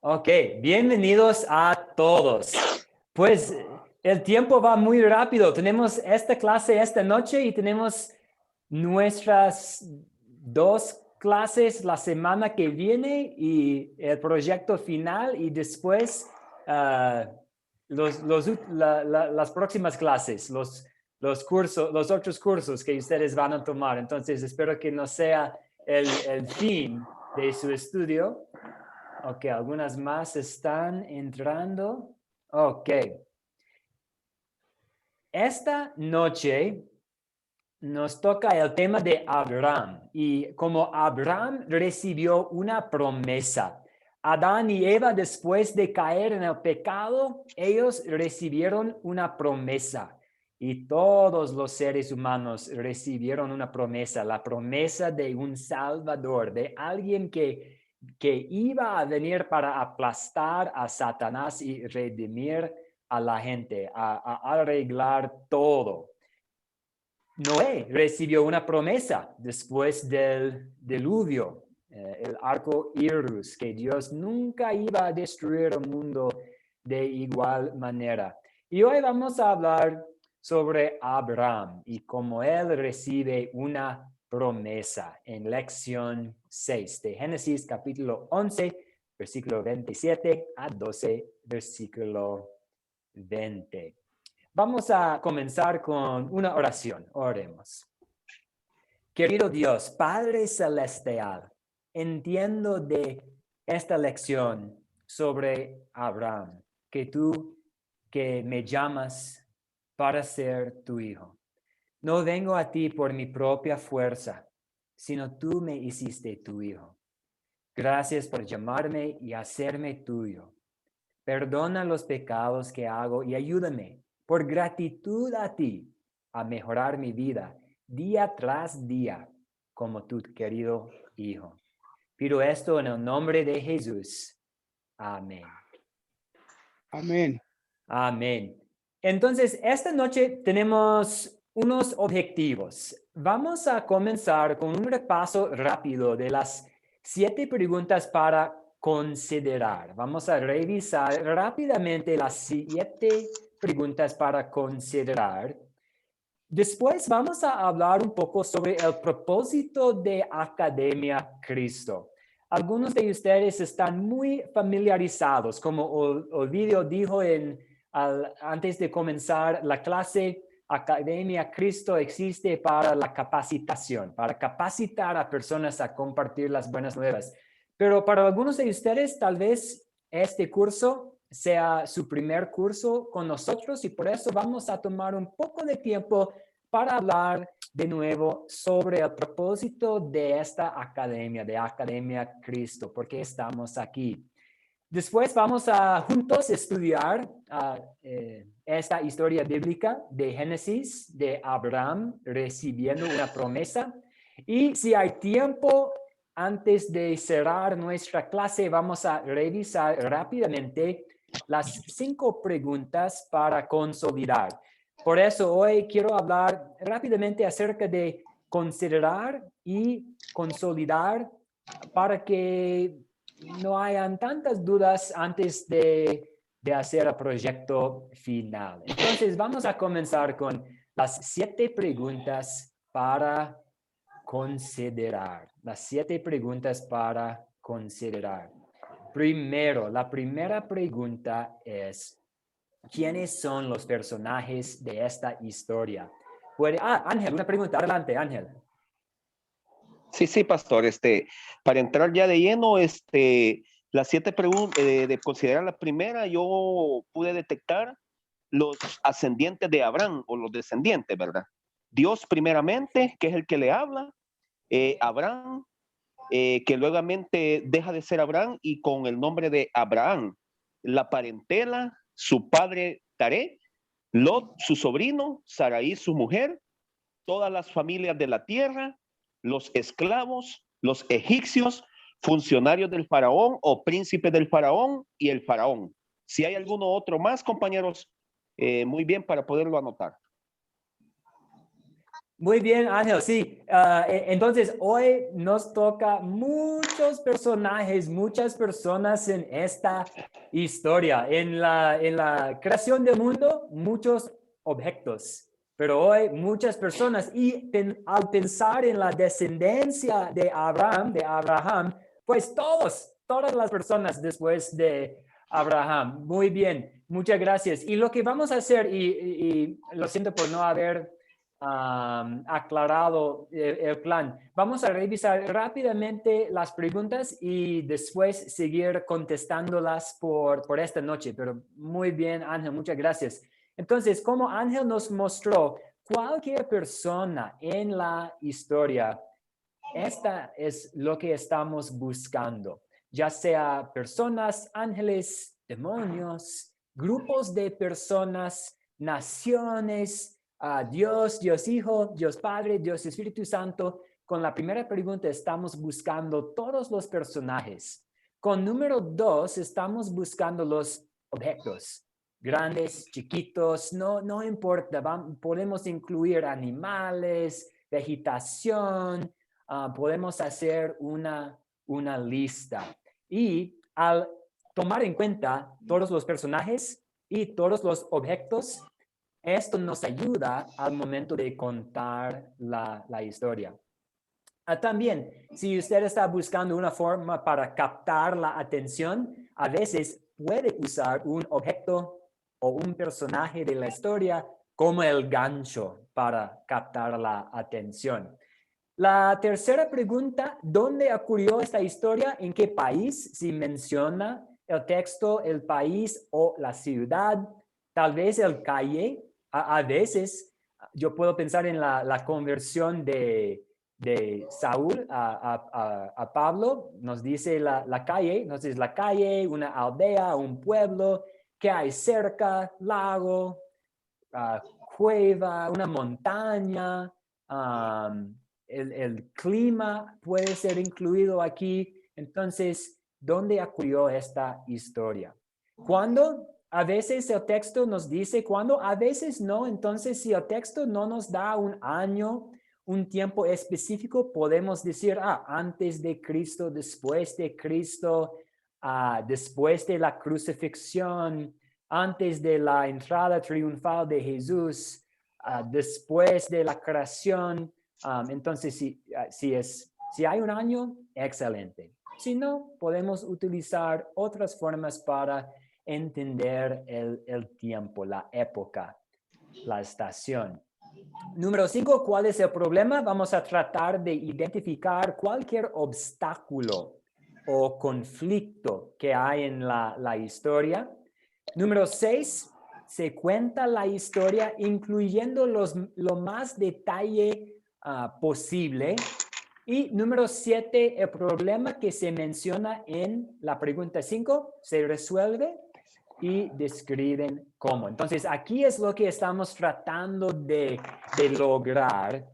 Ok, bienvenidos a todos. Pues el tiempo va muy rápido. Tenemos esta clase esta noche y tenemos nuestras dos clases la semana que viene y el proyecto final y después las próximas clases, los cursos, los otros cursos que ustedes van a tomar. Entonces espero que no sea el fin de su estudio. Ok, algunas más están entrando. Ok. Esta noche nos toca el tema de Abraham y como Abraham recibió una promesa. Adán y Eva, después de caer en el pecado, ellos recibieron una promesa. Y todos los seres humanos recibieron una promesa, la promesa de un Salvador, de alguien que iba a venir para aplastar a Satanás y redimir a la gente, a arreglar todo. Noé recibió una promesa después del diluvio, el arco iris, que Dios nunca iba a destruir el mundo de igual manera. Y hoy vamos a hablar sobre Abraham y cómo él recibe una promesa en lección 6 de Génesis capítulo 11, versículo 27 a 12, versículo 20. Vamos a comenzar con una oración. Oremos. Querido Dios, Padre Celestial, entiendo de esta lección sobre Abraham, que tú que me llamas para ser tu hijo. No vengo a ti por mi propia fuerza, sino tú me hiciste tu hijo. Gracias por llamarme y hacerme tuyo. Perdona los pecados que hago y ayúdame, por gratitud a ti, a mejorar mi vida día tras día como tu querido Hijo. Pido esto en el nombre de Jesús. Amén. Amén. Amén. Entonces, esta noche tenemos unos objetivos. Vamos a comenzar con un repaso rápido de las 7 preguntas para considerar. Vamos a revisar rápidamente las 7 preguntas para considerar. Después vamos a hablar un poco sobre el propósito de Academia Cristo. Algunos de ustedes están muy familiarizados, como Ovidio dijo antes de comenzar la clase, Academia Cristo existe para la capacitación, para capacitar a personas a compartir las buenas nuevas. Pero para algunos de ustedes, tal vez este curso sea su primer curso con nosotros y por eso vamos a tomar un poco de tiempo para hablar de nuevo sobre el propósito de esta academia, de Academia Cristo, porque estamos aquí. Después vamos a juntos estudiar esta historia bíblica de Génesis, de Abraham recibiendo una promesa. Y si hay tiempo, antes de cerrar nuestra clase, vamos a revisar rápidamente las 5 preguntas para consolidar. Por eso hoy quiero hablar rápidamente acerca de considerar y consolidar para que no hayan tantas dudas antes de hacer el proyecto final. Entonces, vamos a comenzar con las 7 preguntas para considerar. Las 7 preguntas para considerar. Primero, la primera pregunta es, ¿quiénes son los personajes de esta historia? Ángel, una pregunta. Adelante, Ángel. Sí, pastor. Para entrar ya de lleno, las 7 preguntas, de considerar la primera, yo pude detectar los ascendientes de Abraham o los descendientes, ¿verdad? Dios primeramente, que es el que le habla, Abraham, que luego deja de ser Abraham y con el nombre de Abraham, la parentela, su padre Taré, Lot, su sobrino, Saraí, su mujer, todas las familias de la tierra, los esclavos, los egipcios, funcionarios del faraón o príncipes del faraón y el faraón. Si hay alguno otro más, compañeros, muy bien para poderlo anotar. Muy bien, Ángel. Sí, entonces hoy nos toca muchos personajes, muchas personas en esta historia. En la creación del mundo, muchos objetos, pero hoy muchas personas. Y al pensar en la descendencia de Abraham, pues todas las personas después de Abraham. Muy bien, muchas gracias. Y lo que vamos a hacer, y lo siento por no haber aclarado el plan. Vamos a revisar rápidamente las preguntas y después seguir contestándolas por esta noche. Pero muy bien, Ángel, muchas gracias. Entonces, como Ángel nos mostró, cualquier persona en la historia, esta es lo que estamos buscando, ya sea personas, ángeles, demonios, grupos de personas, naciones, Dios, Dios Hijo, Dios Padre, Dios Espíritu Santo. Con la primera pregunta estamos buscando todos los personajes. Con número 2 estamos buscando los objetos, grandes, chiquitos, no importa, podemos incluir animales, vegetación, podemos hacer una lista. Y al tomar en cuenta todos los personajes y todos los objetos, esto nos ayuda al momento de contar la historia. También, si usted está buscando una forma para captar la atención, a veces puede usar un objeto o un personaje de la historia como el gancho para captar la atención. La tercera pregunta, ¿dónde ocurrió esta historia? ¿En qué país? Si menciona el texto, el país o la ciudad, tal vez el calle. A veces yo puedo pensar en la conversión de Saúl a Pablo. Nos dice la calle, la calle, una aldea, un pueblo, que hay cerca, lago, cueva, una montaña. El clima puede ser incluido aquí. Entonces, ¿dónde ocurrió esta historia? ¿Cuándo? A veces el texto nos dice cuándo, a veces no. Entonces, si el texto no nos da un año, un tiempo específico, podemos decir, antes de Cristo, después de Cristo, después de la crucifixión, antes de la entrada triunfal de Jesús, después de la creación. Entonces, si hay un año, excelente. Si no, podemos utilizar otras formas para entender el tiempo, la época, la estación. Número 5, ¿cuál es el problema? Vamos a tratar de identificar cualquier obstáculo o conflicto que hay en la historia. Número 6, se cuenta la historia incluyendo lo más detalle posible. Y número 7, el problema que se menciona en la pregunta 5 se resuelve y describen cómo. Entonces, aquí es lo que estamos tratando de lograr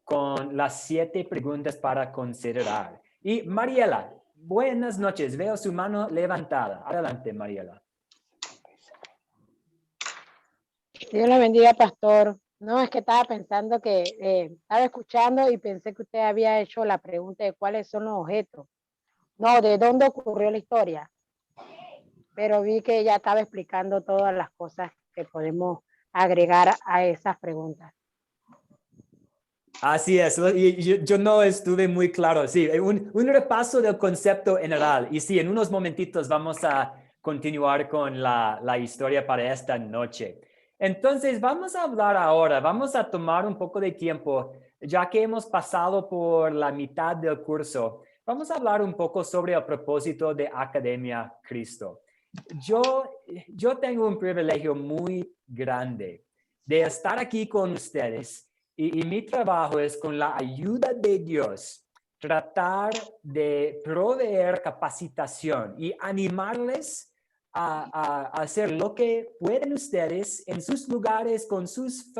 con las 7 preguntas para considerar. Y Mariela, buenas noches. Veo su mano levantada. Adelante, Mariela. Dios le bendiga, pastor. No, es que estaba pensando que estaba escuchando y pensé que usted había hecho la pregunta de cuáles son los objetos. No, de dónde ocurrió la historia. Pero vi que ya estaba explicando todas las cosas que podemos agregar a esas preguntas. Así es, y yo no estuve muy claro. Sí, un repaso del concepto general. Y sí, en unos momentitos vamos a continuar con la historia para esta noche. Entonces, vamos a hablar ahora, vamos a tomar un poco de tiempo, ya que hemos pasado por la mitad del curso. Vamos a hablar un poco sobre el propósito de Academia Cristo. Yo tengo un privilegio muy grande de estar aquí con ustedes. Y mi trabajo es, con la ayuda de Dios, tratar de proveer capacitación y animarles a hacer lo que pueden ustedes en sus lugares, con sus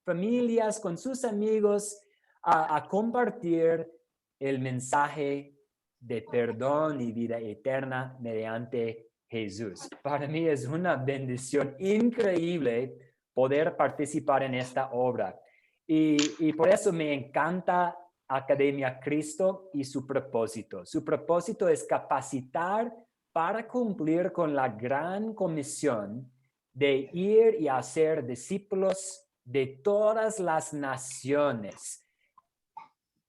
familias, con sus amigos, a compartir el mensaje de perdón y vida eterna mediante Jesús. Para mí es una bendición increíble poder participar en esta obra. Y por eso me encanta Academia Cristo y su propósito. Su propósito es capacitar para cumplir con la gran comisión de ir y hacer discípulos de todas las naciones.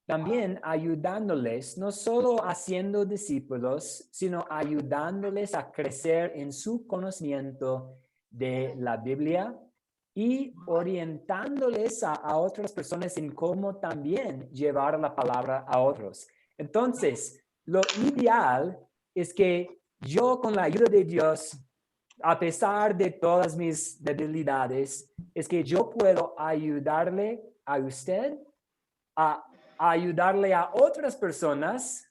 También ayudándoles, no solo haciendo discípulos, sino ayudándoles a crecer en su conocimiento de la Biblia y orientándoles a otras personas en cómo también llevar la palabra a otros. Entonces, lo ideal es que yo, con la ayuda de Dios, a pesar de todas mis debilidades, es que yo puedo ayudarle a usted a ayudarle a otras personas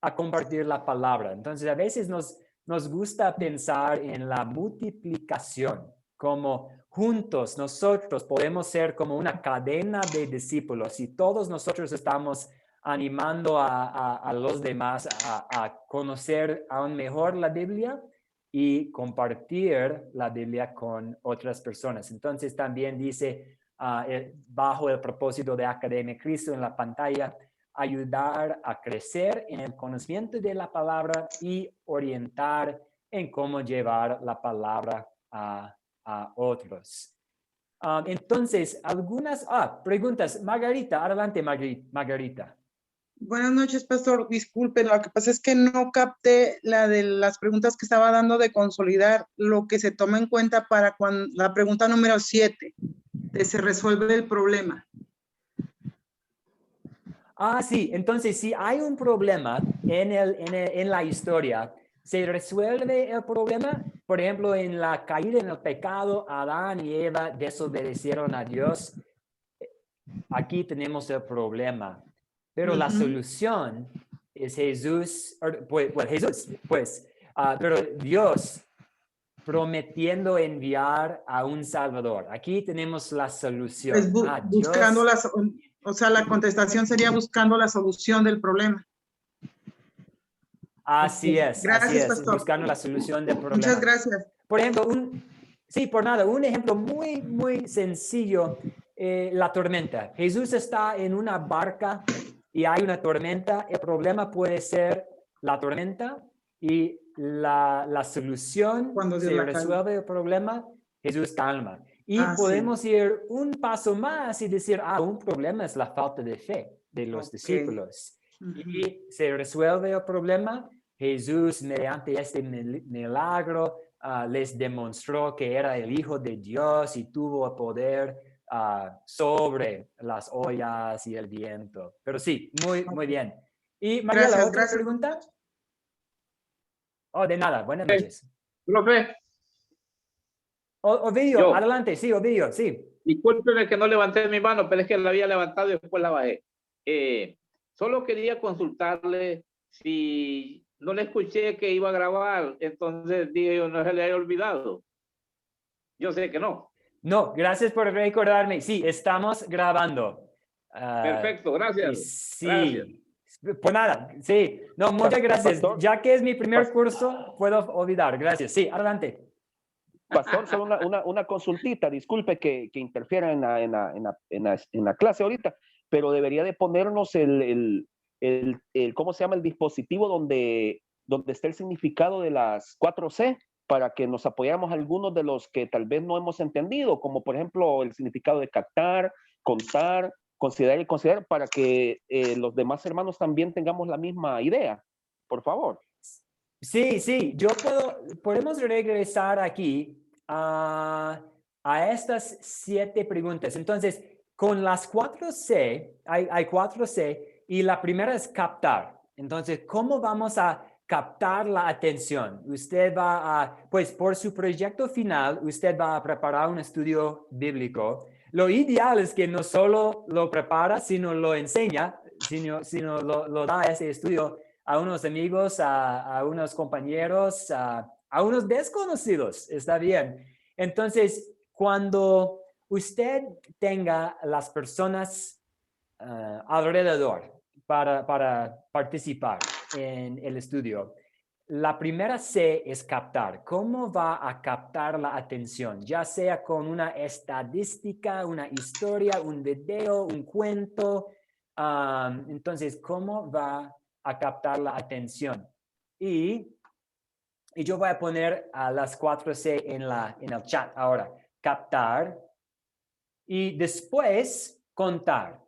a compartir la palabra. Entonces, a veces nos gusta pensar en la multiplicación, como juntos nosotros podemos ser como una cadena de discípulos y todos nosotros estamos animando a los demás a conocer aún mejor la Biblia y compartir la Biblia con otras personas. Entonces, también dice, bajo el propósito de Academia Cristo en la pantalla, ayudar a crecer en el conocimiento de la palabra y orientar en cómo llevar la palabra a otros. Entonces, algunas preguntas. Margarita, adelante, Margarita. Buenas noches, pastor. Disculpe, lo que pasa es que no capté la de las preguntas que estaba dando de consolidar lo que se toma en cuenta para cuando la pregunta número 7, de se resuelve el problema. Sí, entonces si hay un problema en la historia, ¿se resuelve el problema? Por ejemplo, en la caída en el pecado, Adán y Eva desobedecieron a Dios. Aquí tenemos el problema, pero la solución es Jesús, pero Dios prometiendo enviar a un Salvador. Aquí tenemos la solución. Pues buscando las, o sea, la contestación sería buscando la solución del problema. Así es, Gracias, así es, pastor. buscando la solución del problema. Muchas gracias. Por ejemplo, un ejemplo muy, muy sencillo, la tormenta. Jesús está en una barca y hay una tormenta. El problema puede ser la tormenta y la solución, Cuando Dios se la resuelve calma. el problema, Jesús calma. Y Sí. podemos ir un paso más y decir, un problema es la falta de fe de los discípulos. Y se resuelve el problema. Jesús, mediante este milagro, les demostró que era el Hijo de Dios y tuvo el poder sobre las ollas y el viento. Pero sí, muy, muy bien. Y Mariela, ¿otra pregunta? De nada. Buenas noches. Profe. Ovidio, adelante. Sí, Ovidio, sí. Discúlpeme que no levanté mi mano, pero es que la había levantado y después la bajé. Solo quería consultarle si no le escuché que iba a grabar, entonces dije yo, no se le haya olvidado. Yo sé que no. No, gracias por recordarme. Sí, estamos grabando. Perfecto, gracias. Sí, gracias. Pues nada, sí. No, muchas gracias. Pastor, ya que es mi primer curso, puedo olvidar. Gracias. Sí, adelante. Pastor, solo una consultita, disculpe que interfiera en la clase ahorita, pero debería de ponernos ¿cómo se llama? El dispositivo donde está el significado de las 4C, para que nos apoyemos algunos de los que tal vez no hemos entendido, como por ejemplo el significado de captar, contar, considerar y considerar, para que los demás hermanos también tengamos la misma idea, por favor. Sí, podemos regresar aquí a estas 7 preguntas. Entonces, con las 4C, hay 4C, y la primera es captar. Entonces, ¿cómo vamos a captar la atención? Usted va pues por su proyecto final, usted va a preparar un estudio bíblico. Lo ideal es que no solo lo prepara, sino lo enseña, sino lo da ese estudio a unos amigos, a unos compañeros, a unos desconocidos. Está bien. Entonces, cuando usted tenga las personas alrededor para participar en el estudio, La primera C es captar. ¿Cómo va a captar la atención? Ya sea con una estadística, una historia, un video, un cuento. Entonces, ¿cómo va a captar la atención? Y yo voy a poner a las 4C en el chat ahora. Captar. Y después, contar.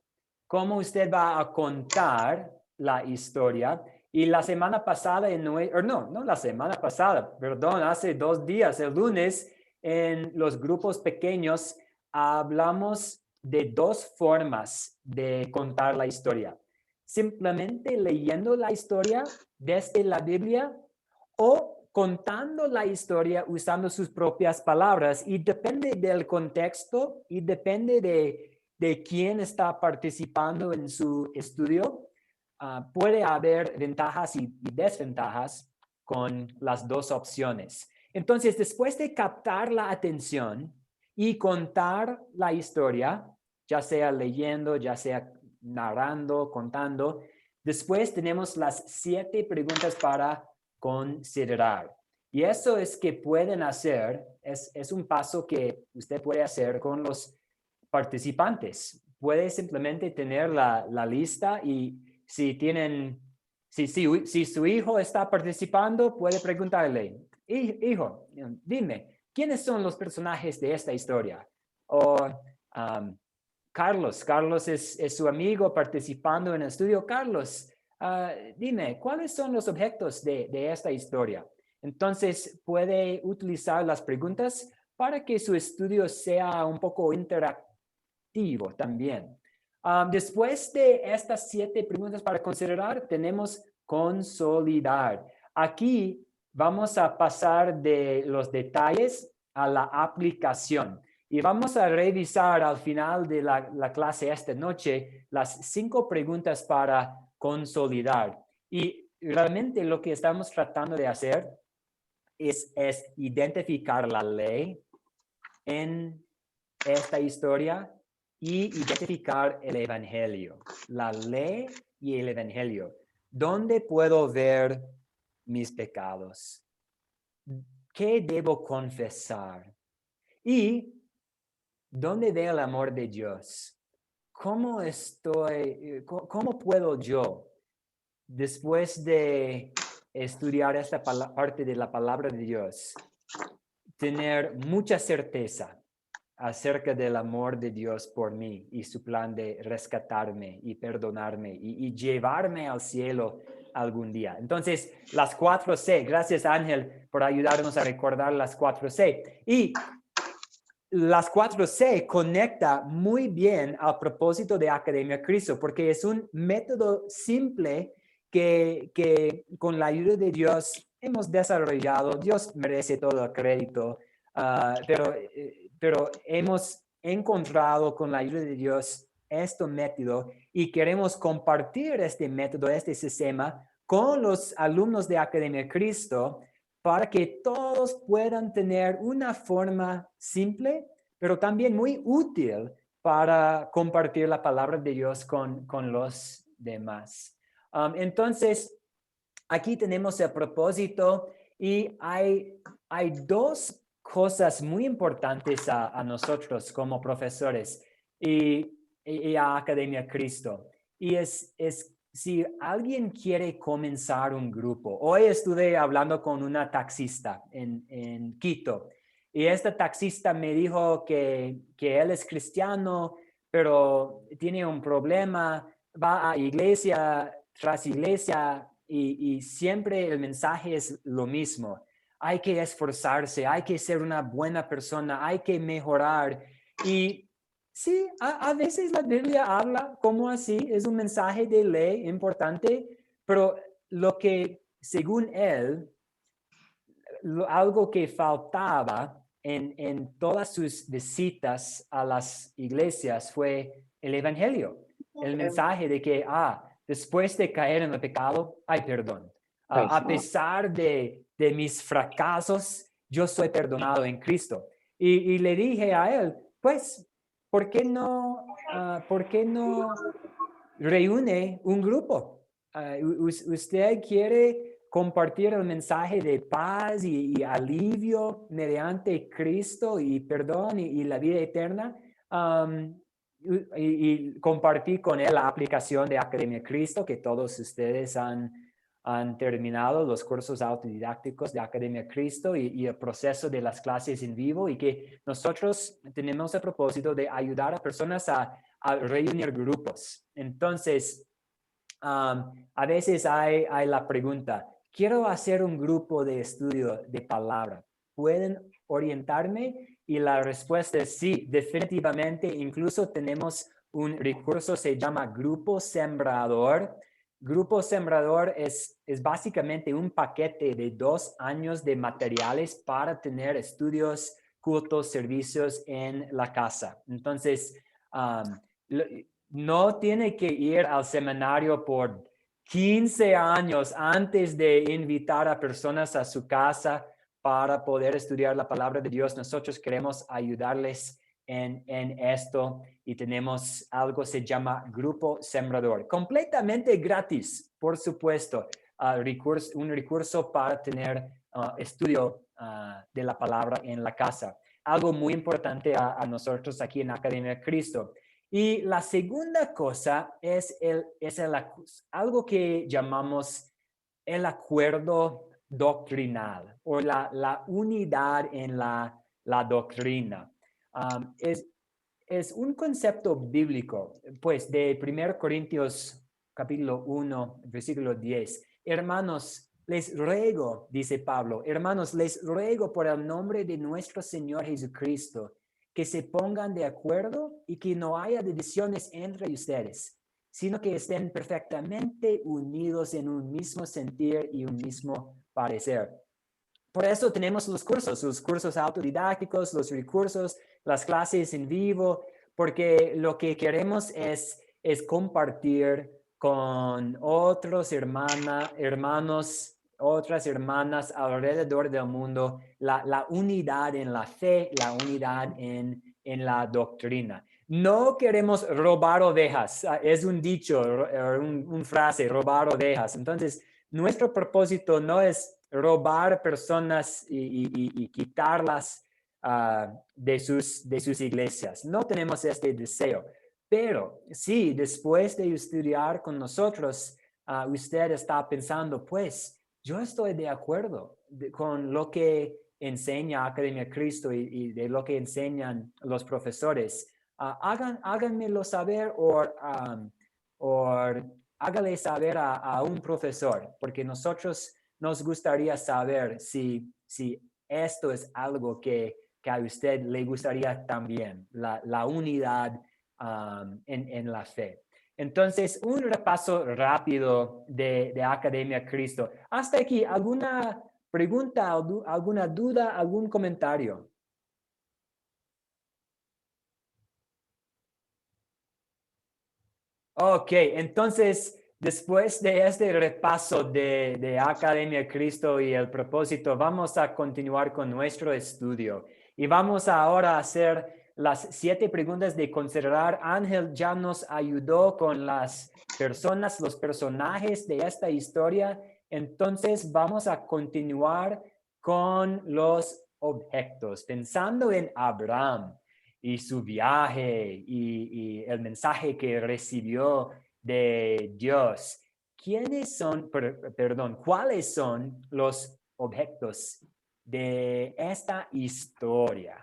¿Cómo usted va a contar la historia? Y la semana pasada, no la semana pasada, perdón, hace 2 días, el lunes, en los grupos pequeños, hablamos de 2 formas de contar la historia. Simplemente leyendo la historia desde la Biblia o contando la historia usando sus propias palabras. Y depende del contexto y depende de quién está participando en su estudio. Puede haber ventajas y desventajas con las 2 opciones. Entonces, después de captar la atención y contar la historia, ya sea leyendo, ya sea narrando, contando, después tenemos las 7 preguntas para considerar. Y eso es que pueden hacer, es un paso que usted puede hacer con los participantes. Puede simplemente tener la lista y si su hijo está participando, puede preguntarle, hijo, dime, ¿quiénes son los personajes de esta historia? O Carlos es su amigo participando en el estudio. Carlos, dime, ¿cuáles son los objetos de esta historia? Entonces, puede utilizar las preguntas para que su estudio sea un poco interactivo también. Después de estas 7 preguntas para considerar, tenemos consolidar. Aquí vamos a pasar de los detalles a la aplicación. Y vamos a revisar al final de la clase esta noche las 5 preguntas para consolidar. Y realmente lo que estamos tratando de hacer es identificar la ley en esta historia y identificar el evangelio. La ley y el evangelio. ¿Dónde puedo ver mis pecados? ¿Qué debo confesar? Y ¿dónde veo el amor de Dios? ¿Cómo puedo yo, después de estudiar esta parte de la palabra de Dios, tener mucha certeza acerca del amor de Dios por mí y su plan de rescatarme y perdonarme y llevarme al cielo algún día? Entonces, las 4C, gracias Ángel por ayudarnos a recordar las 4C. Y las 4C conecta muy bien al propósito de Academia Cristo, porque es un método simple que con la ayuda de Dios hemos desarrollado. Dios merece todo el crédito, pero hemos encontrado con la ayuda de Dios este método y queremos compartir este método, este sistema con los alumnos de Academia Cristo, para que todos puedan tener una forma simple, pero también muy útil para compartir la palabra de Dios con los demás. Entonces, aquí tenemos el propósito y hay 2 cosas muy importantes a nosotros como profesores y a Academia Cristo. Y es si alguien quiere comenzar un grupo. Hoy estuve hablando con una taxista en Quito y esta taxista me dijo que él es cristiano, pero tiene un problema, va a iglesia tras iglesia y siempre el mensaje es lo mismo. Hay que esforzarse, hay que ser una buena persona, hay que mejorar. Y sí, a veces la Biblia habla como así, es un mensaje de ley importante, pero lo que, según él, algo que faltaba en todas sus visitas a las iglesias fue el evangelio, el mensaje de que, después de caer en el pecado, hay perdón. A pesar de mis fracasos, yo soy perdonado en Cristo. Y le dije a él, pues, ¿por qué no reúne un grupo? Usted quiere compartir el mensaje de paz y alivio mediante Cristo y perdón y la vida eterna. Y compartí con él la aplicación de Academia Cristo, que todos ustedes han terminado los cursos autodidácticos de Academia Cristo y el proceso de las clases en vivo, y que nosotros tenemos el propósito de ayudar a personas a reunir grupos. Entonces, a veces hay la pregunta, quiero hacer un grupo de estudio de palabra. ¿Pueden orientarme? Y la respuesta es sí, definitivamente. Incluso tenemos un recurso, se llama Grupo Sembrador. Grupo Sembrador es básicamente un paquete de 2 años de materiales para tener estudios, cultos, servicios en la casa. Entonces, no tiene que ir al seminario por 15 años antes de invitar a personas a su casa para poder estudiar la palabra de Dios. Nosotros queremos ayudarles en esto y tenemos algo que se llama Grupo Sembrador. Completamente gratis, por supuesto. Un recurso para tener estudio de la palabra en la casa. Algo muy importante a nosotros aquí en Academia Cristo. Y la segunda cosa es algo que llamamos el acuerdo doctrinal o la unidad en la doctrina. Es un concepto bíblico, pues, de 1 Corintios capítulo 1, versículo 10. Hermanos, les ruego, dice Pablo, hermanos, les ruego por el nombre de nuestro Señor Jesucristo, que se pongan de acuerdo y que no haya divisiones entre ustedes, sino que estén perfectamente unidos en un mismo sentir y un mismo parecer. Por eso tenemos los cursos autodidácticos, los recursos, las clases en vivo, porque lo que queremos es compartir con otros hermanos, otras hermanas alrededor del mundo, la unidad en la fe, la unidad en la doctrina. No queremos robar ovejas. Es un dicho, una frase, robar ovejas. Entonces, nuestro propósito no es robar personas y quitarlas de sus iglesias. No tenemos este deseo. Pero sí, después de estudiar con nosotros, usted está pensando, pues, yo estoy de acuerdo con lo que enseña Academia Cristo y de lo que enseñan los profesores. Háganmelo saber o hágale saber a un profesor, porque nosotros nos gustaría saber si esto es algo que a usted le gustaría también, la unidad en la fe. Entonces, un repaso rápido de Academia Cristo. Hasta aquí, ¿alguna pregunta, alguna duda, algún comentario? Ok, entonces, después de este repaso de Academia Cristo y el propósito, vamos a continuar con nuestro estudio. Y vamos ahora a hacer las 7 preguntas de considerar. Ángel ya nos ayudó con las personas, los personajes de esta historia. Entonces, vamos a continuar con los objetos, pensando en Abraham y su viaje y el mensaje que recibió de Dios. ¿Cuáles son los objetos de esta historia?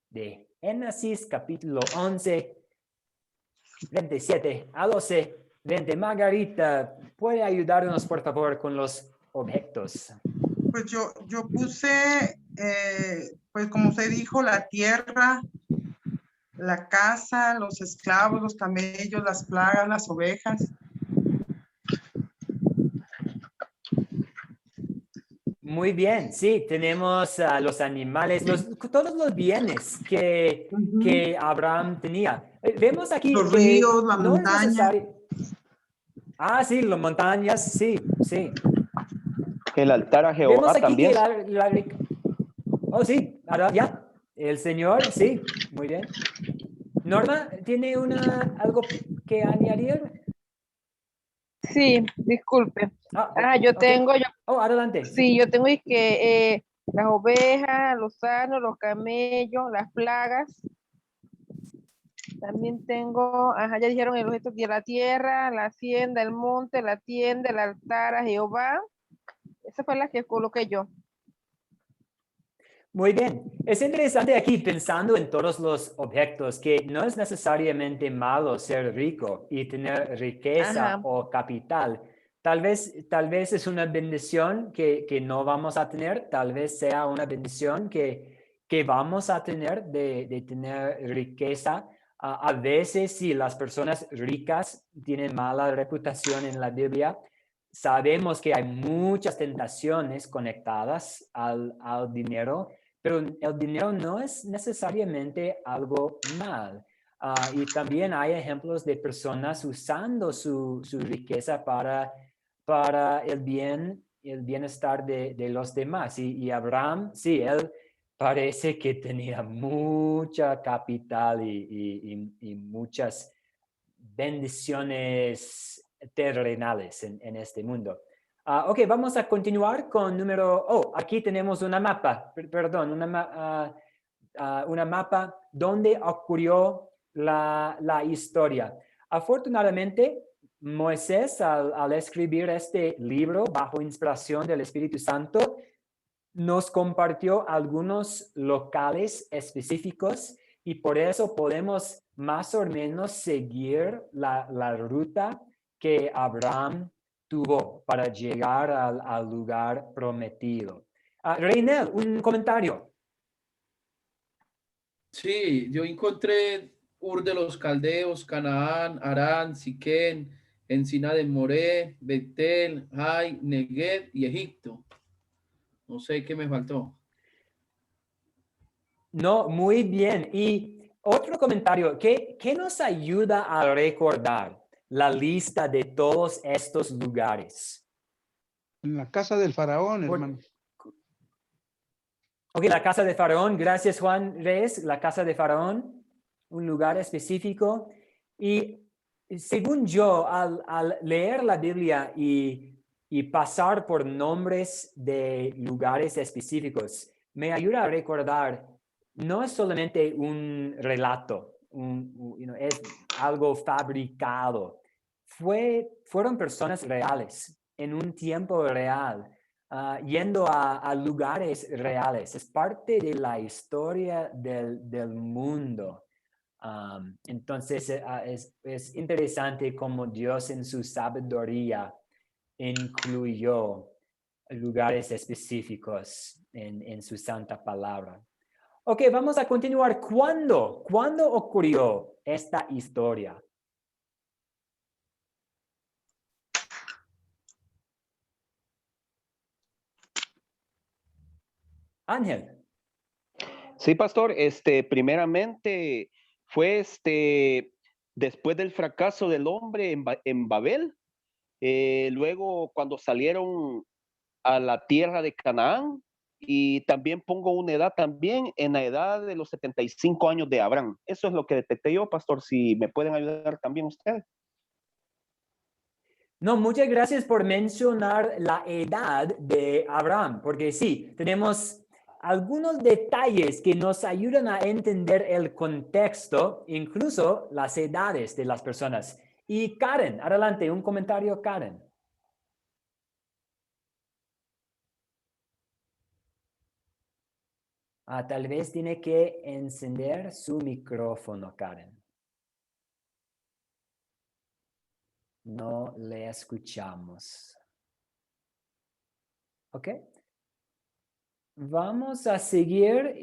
De Génesis capítulo 11, 27 a 12. Margarita, ¿puede ayudarnos por favor con los objetos? Pues yo puse, pues como se dijo, la tierra, la casa, los esclavos, los camellos, las plagas, las ovejas. Muy bien, sí, tenemos los animales, todos los bienes que Abraham tenía. Vemos aquí los que ríos, la no montaña. es necesario. Sí, las montañas, sí. El altar a Vemos Jehová aquí también. Oh, sí, ahora ya. El Señor, sí, muy bien. Norma, ¿tiene algo que añadir? Sí, disculpe. Yo ok. tengo, Oh, adelante. sí, yo tengo y que las ovejas, los asnos, los camellos, las plagas. También tengo, ya dijeron el objeto de la tierra, la hacienda, el monte, la tienda, el altar a Jehová. Esa fue la que coloqué yo. Muy bien. Es interesante aquí pensando en todos los objetos que no es necesariamente malo ser rico y tener riqueza Ajá. o capital. Tal vez es una bendición que no vamos a tener, tal vez sea una bendición que vamos a tener de tener riqueza. A veces, sí, las personas ricas tienen mala reputación en la Biblia. Sabemos que hay muchas tentaciones conectadas al dinero, pero el dinero no es necesariamente algo mal. Y también hay ejemplos de personas usando su riqueza para el bienestar de los demás. Y Abraham, sí, él parece que tenía mucha capital y muchas bendiciones terrenales en este mundo. Ok, vamos a continuar con aquí tenemos una mapa, perdón, una mapa donde ocurrió la historia. Afortunadamente, Moisés, al escribir este libro bajo inspiración del Espíritu Santo, nos compartió algunos locales específicos y por eso podemos más o menos seguir la ruta que Abraham tuvo para llegar al lugar prometido. Reinel, un comentario. Sí, yo encontré Ur de los Caldeos, Canaán, Harán, Siquén, Encina de Moré, Betel, Hai, Negueb y Egipto. No sé qué me faltó. No, muy bien. Y otro comentario, ¿qué nos ayuda a recordar la lista de todos estos lugares? En la casa del faraón, hermano. Ok, la casa de Faraón. Gracias, Juan Reyes. La casa de Faraón, un lugar específico. Y según yo, al leer la Biblia y pasar por nombres de lugares específicos, me ayuda a recordar, no es solamente un relato, es algo fabricado. Fueron personas reales, en un tiempo real. Yendo a lugares reales. Es parte de la historia del mundo. Entonces, es interesante cómo Dios en su sabiduría incluyó lugares específicos en su santa palabra. Ok, vamos a continuar. ¿Cuándo ocurrió esta historia? Ángel. Sí, pastor, primeramente fue después del fracaso del hombre en Babel, luego cuando salieron a la tierra de Canaán, y también pongo una edad también en la edad de los 75 años de Abraham. Eso es lo que detecté yo, pastor, si me pueden ayudar también ustedes. No, muchas gracias por mencionar la edad de Abraham, porque sí, tenemos algunos detalles que nos ayudan a entender el contexto, incluso las edades de las personas. Y Karen, adelante, un comentario, Karen. Tal vez tiene que encender su micrófono, Karen. No le escuchamos. ¿Ok? Vamos a seguir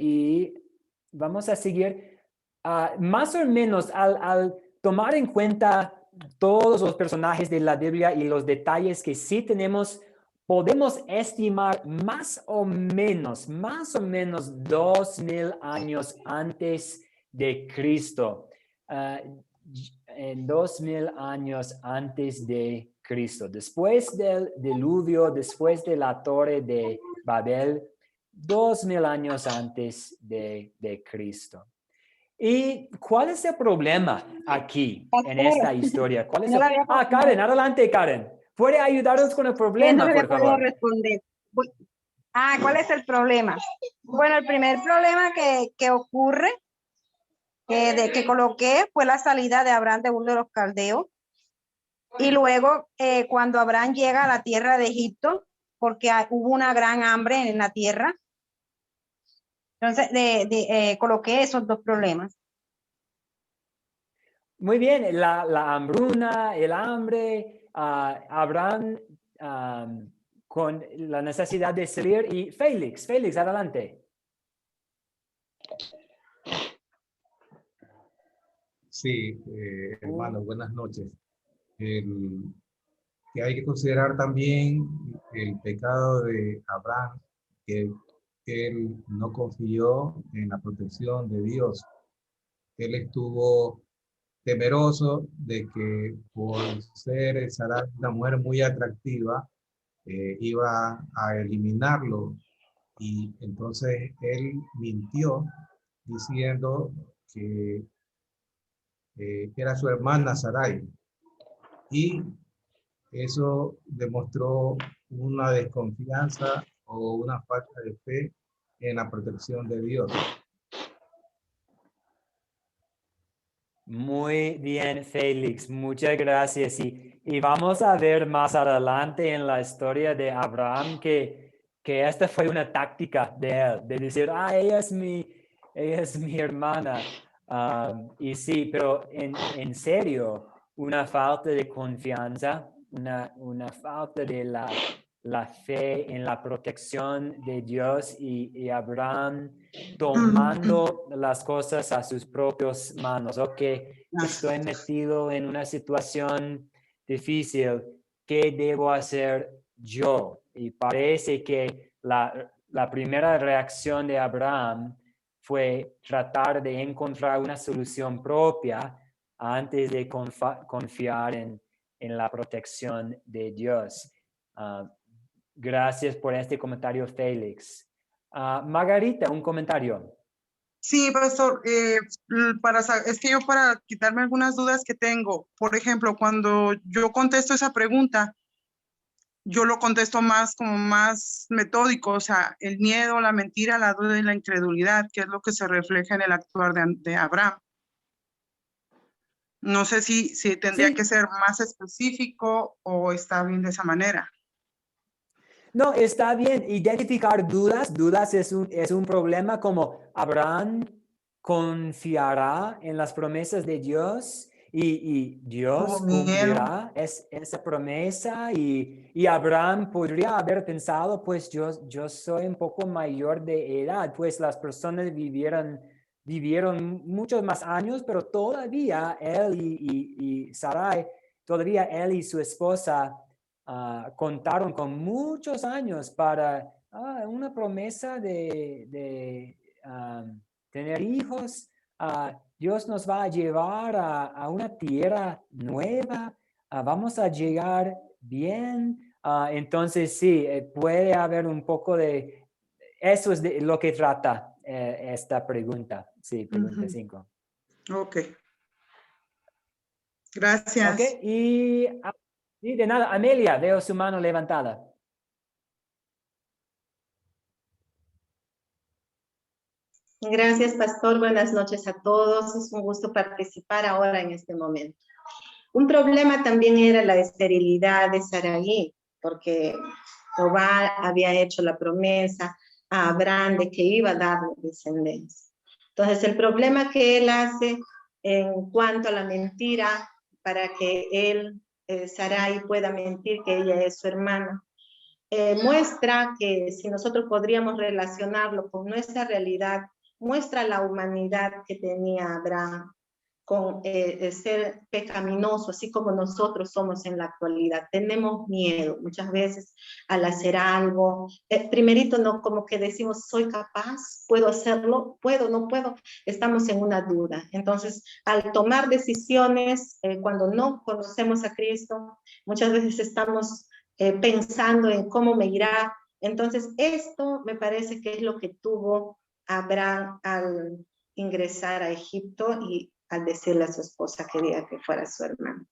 más o menos al tomar en cuenta todos los personajes de la Biblia y los detalles que sí tenemos, podemos estimar más o menos 2000 años antes de Cristo. En 2000 años antes de Cristo, después del diluvio, después de la torre de Babel, 2000 años antes de Cristo. ¿Y cuál es el problema aquí en esta historia? ¿Cuál es No el... lo había Karen, adelante, Karen. ¿Puede ayudarnos con el problema, no le por puedo favor? responder. ¿Cuál es el problema? Bueno, el primer problema que ocurre, que coloqué, fue la salida de Abraham de Ur de los Caldeos. Y luego, cuando Abraham llega a la tierra de Egipto, porque hubo una gran hambre en la tierra. Entonces, coloqué esos dos problemas. Muy bien, la hambruna, el hambre, Abraham con la necesidad de salir y Félix, adelante. Sí, hermano, buenas noches. Que hay que considerar también el pecado de Abraham, que él no confió en la protección de Dios. Él estuvo temeroso de que por ser Sarai una mujer muy atractiva, iba a eliminarlo. Y entonces él mintió diciendo que era su hermana Sarai. Y eso demostró una desconfianza o una falta de fe en la protección de Dios. Muy bien, Félix, muchas gracias. Y vamos a ver más adelante en la historia de Abraham que esta fue una táctica de él, de decir, ella es mi hermana. Y sí, pero en serio, una falta de confianza, una falta de la fe en la protección de Dios y Abraham tomando las cosas a sus propias manos. Ok, estoy metido en una situación difícil. ¿Qué debo hacer yo? Y parece que la primera reacción de Abraham fue tratar de encontrar una solución propia antes de confiar en la protección de Dios. Gracias por este comentario, Félix. Margarita, un comentario. Sí, pastor, es que yo para quitarme algunas dudas que tengo, por ejemplo, cuando yo contesto esa pregunta, yo lo contesto más como más metódico, o sea, el miedo, la mentira, la duda y la incredulidad, que es lo que se refleja en el actuar de Abraham. No sé si tendría que ser más específico o está bien de esa manera. No, está bien. Identificar dudas es un problema, como Abraham confiará en las promesas de Dios y Dios cumplirá esa promesa y Abraham podría haber pensado, pues yo soy un poco mayor de edad, pues las personas vivieron muchos más años, pero todavía él y Sarai, todavía él y su esposa contaron con muchos años para una promesa de tener hijos. Dios nos va a llevar a una tierra nueva. Vamos a llegar bien. Entonces, sí, puede haber un poco de... Eso es de lo que trata esta pregunta. Sí, pregunta 5. Ok. Gracias. Ok, y de nada, Amelia, veo su mano levantada. Gracias, pastor. Buenas noches a todos. Es un gusto participar ahora en este momento. Un problema también era la esterilidad de Sarai, porque Jehová había hecho la promesa a Abraham de que iba a darle descendencia. Entonces, el problema que él hace en cuanto a la mentira, para que él, Sarai, pueda mentir que ella es su hermana, muestra que si nosotros podríamos relacionarlo con nuestra realidad, muestra la humanidad que tenía Abraham con ser pecaminoso, así como nosotros somos en la actualidad. Tenemos miedo muchas veces al hacer algo. Primerito, no, como que decimos, soy capaz, puedo hacerlo, puedo, no puedo. Estamos en una duda. Entonces, al tomar decisiones, cuando no conocemos a Cristo, muchas veces estamos pensando en cómo me irá. Entonces, esto me parece que es lo que tuvo Abraham al ingresar a Egipto y al decirle a su esposa quería que fuera su hermano.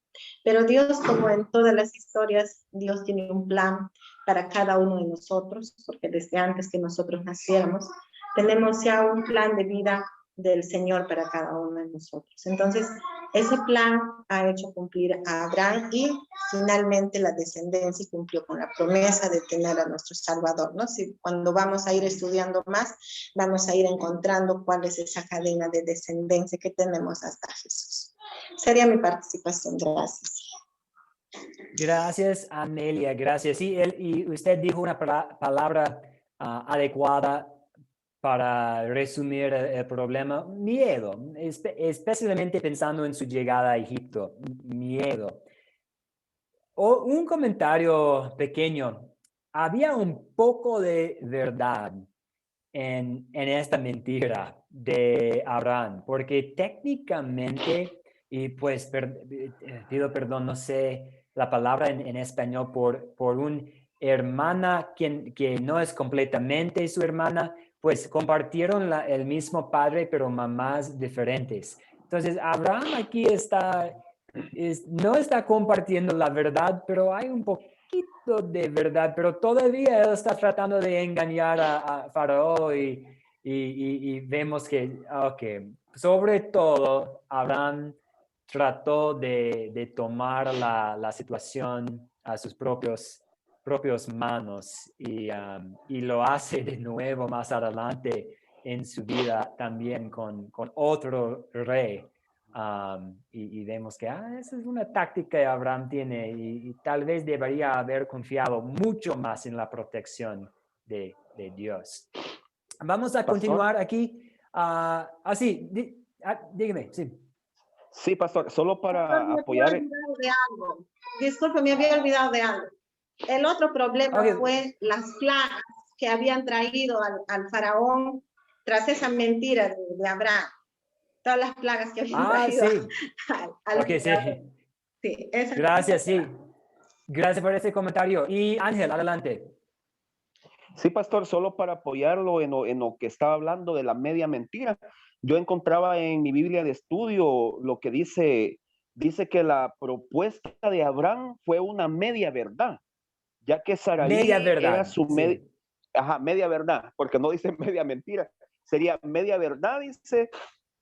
Pero Dios, como en todas las historias, Dios tiene un plan para cada uno de nosotros, porque desde antes que nosotros naciéramos, tenemos ya un plan de vida del Señor para cada uno de nosotros. Entonces, ese plan ha hecho cumplir a Abraham y finalmente la descendencia cumplió con la promesa de tener a nuestro Salvador, ¿no? Si cuando vamos a ir estudiando más, vamos a ir encontrando cuál es esa cadena de descendencia que tenemos hasta Jesús. Sería mi participación. Gracias. Gracias, Amelia. Gracias. Sí, y usted dijo una palabra adecuada para resumir el problema: miedo, especialmente pensando en su llegada a Egipto. Miedo. O un comentario pequeño: había un poco de verdad en esta mentira de Abraham, porque técnicamente, y pues pido perdón, no sé la palabra en español, por un hermana que no es completamente su hermana, pues compartieron el mismo padre, pero mamás diferentes. Entonces, Abraham aquí no está compartiendo la verdad, pero hay un poquito de verdad, pero todavía él está tratando de engañar a Faraón y vemos que, sobre todo, Abraham trató de tomar la situación a sus propios manos y lo hace de nuevo más adelante en su vida también con otro rey. Y vemos que esa es una táctica que Abraham tiene y tal vez debería haber confiado mucho más en la protección de Dios. Vamos a continuar aquí. Sí, dígame, sí. Sí, pastor, solo para apoyar. Disculpe, me había olvidado de algo. El otro problema fue las plagas que habían traído al faraón tras esa mentira de Abraham. Todas las plagas que habían traído sí. al Sí. Sí, gracias, sí. Gracias por ese comentario. Y Ángel, adelante. Sí, pastor, solo para apoyarlo en lo que estaba hablando de la media mentira. Yo encontraba en mi Biblia de estudio lo que dice que la propuesta de Abraham fue una media verdad, ya que Sarai media verdad, era su media verdad, porque no dice media mentira, sería media verdad, dice,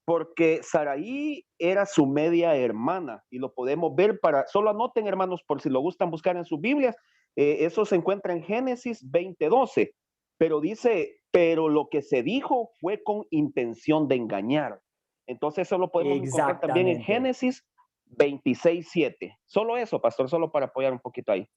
porque Sarai era su media hermana, y lo podemos ver solo anoten, hermanos, por si lo gustan buscar en sus Biblias, eso se encuentra en Génesis 20:12, pero dice, pero lo que se dijo fue con intención de engañar. Entonces eso lo podemos encontrar también en Génesis 26:7. Solo eso, pastor, solo para apoyar un poquito ahí.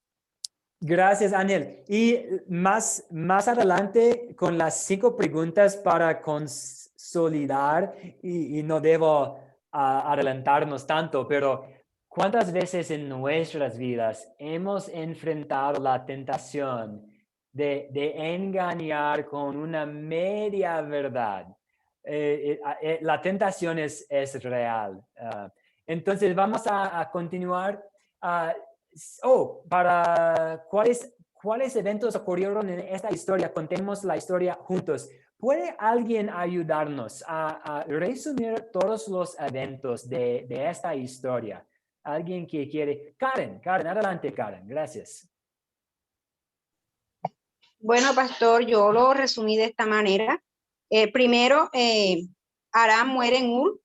Gracias, Ángel. Y más adelante con las 5 preguntas para consolidar, y no debo adelantarnos tanto, pero ¿cuántas veces en nuestras vidas hemos enfrentado la tentación de engañar con una media verdad? La tentación es real. Entonces vamos a continuar. ¿Cuáles eventos ocurrieron en esta historia? Contemos la historia juntos. ¿Puede alguien ayudarnos a resumir todos los eventos de esta historia? ¿Alguien que quiere? Karen, adelante, Karen. Gracias. Bueno, pastor, yo lo resumí de esta manera. Primero, Aram muere en Ur,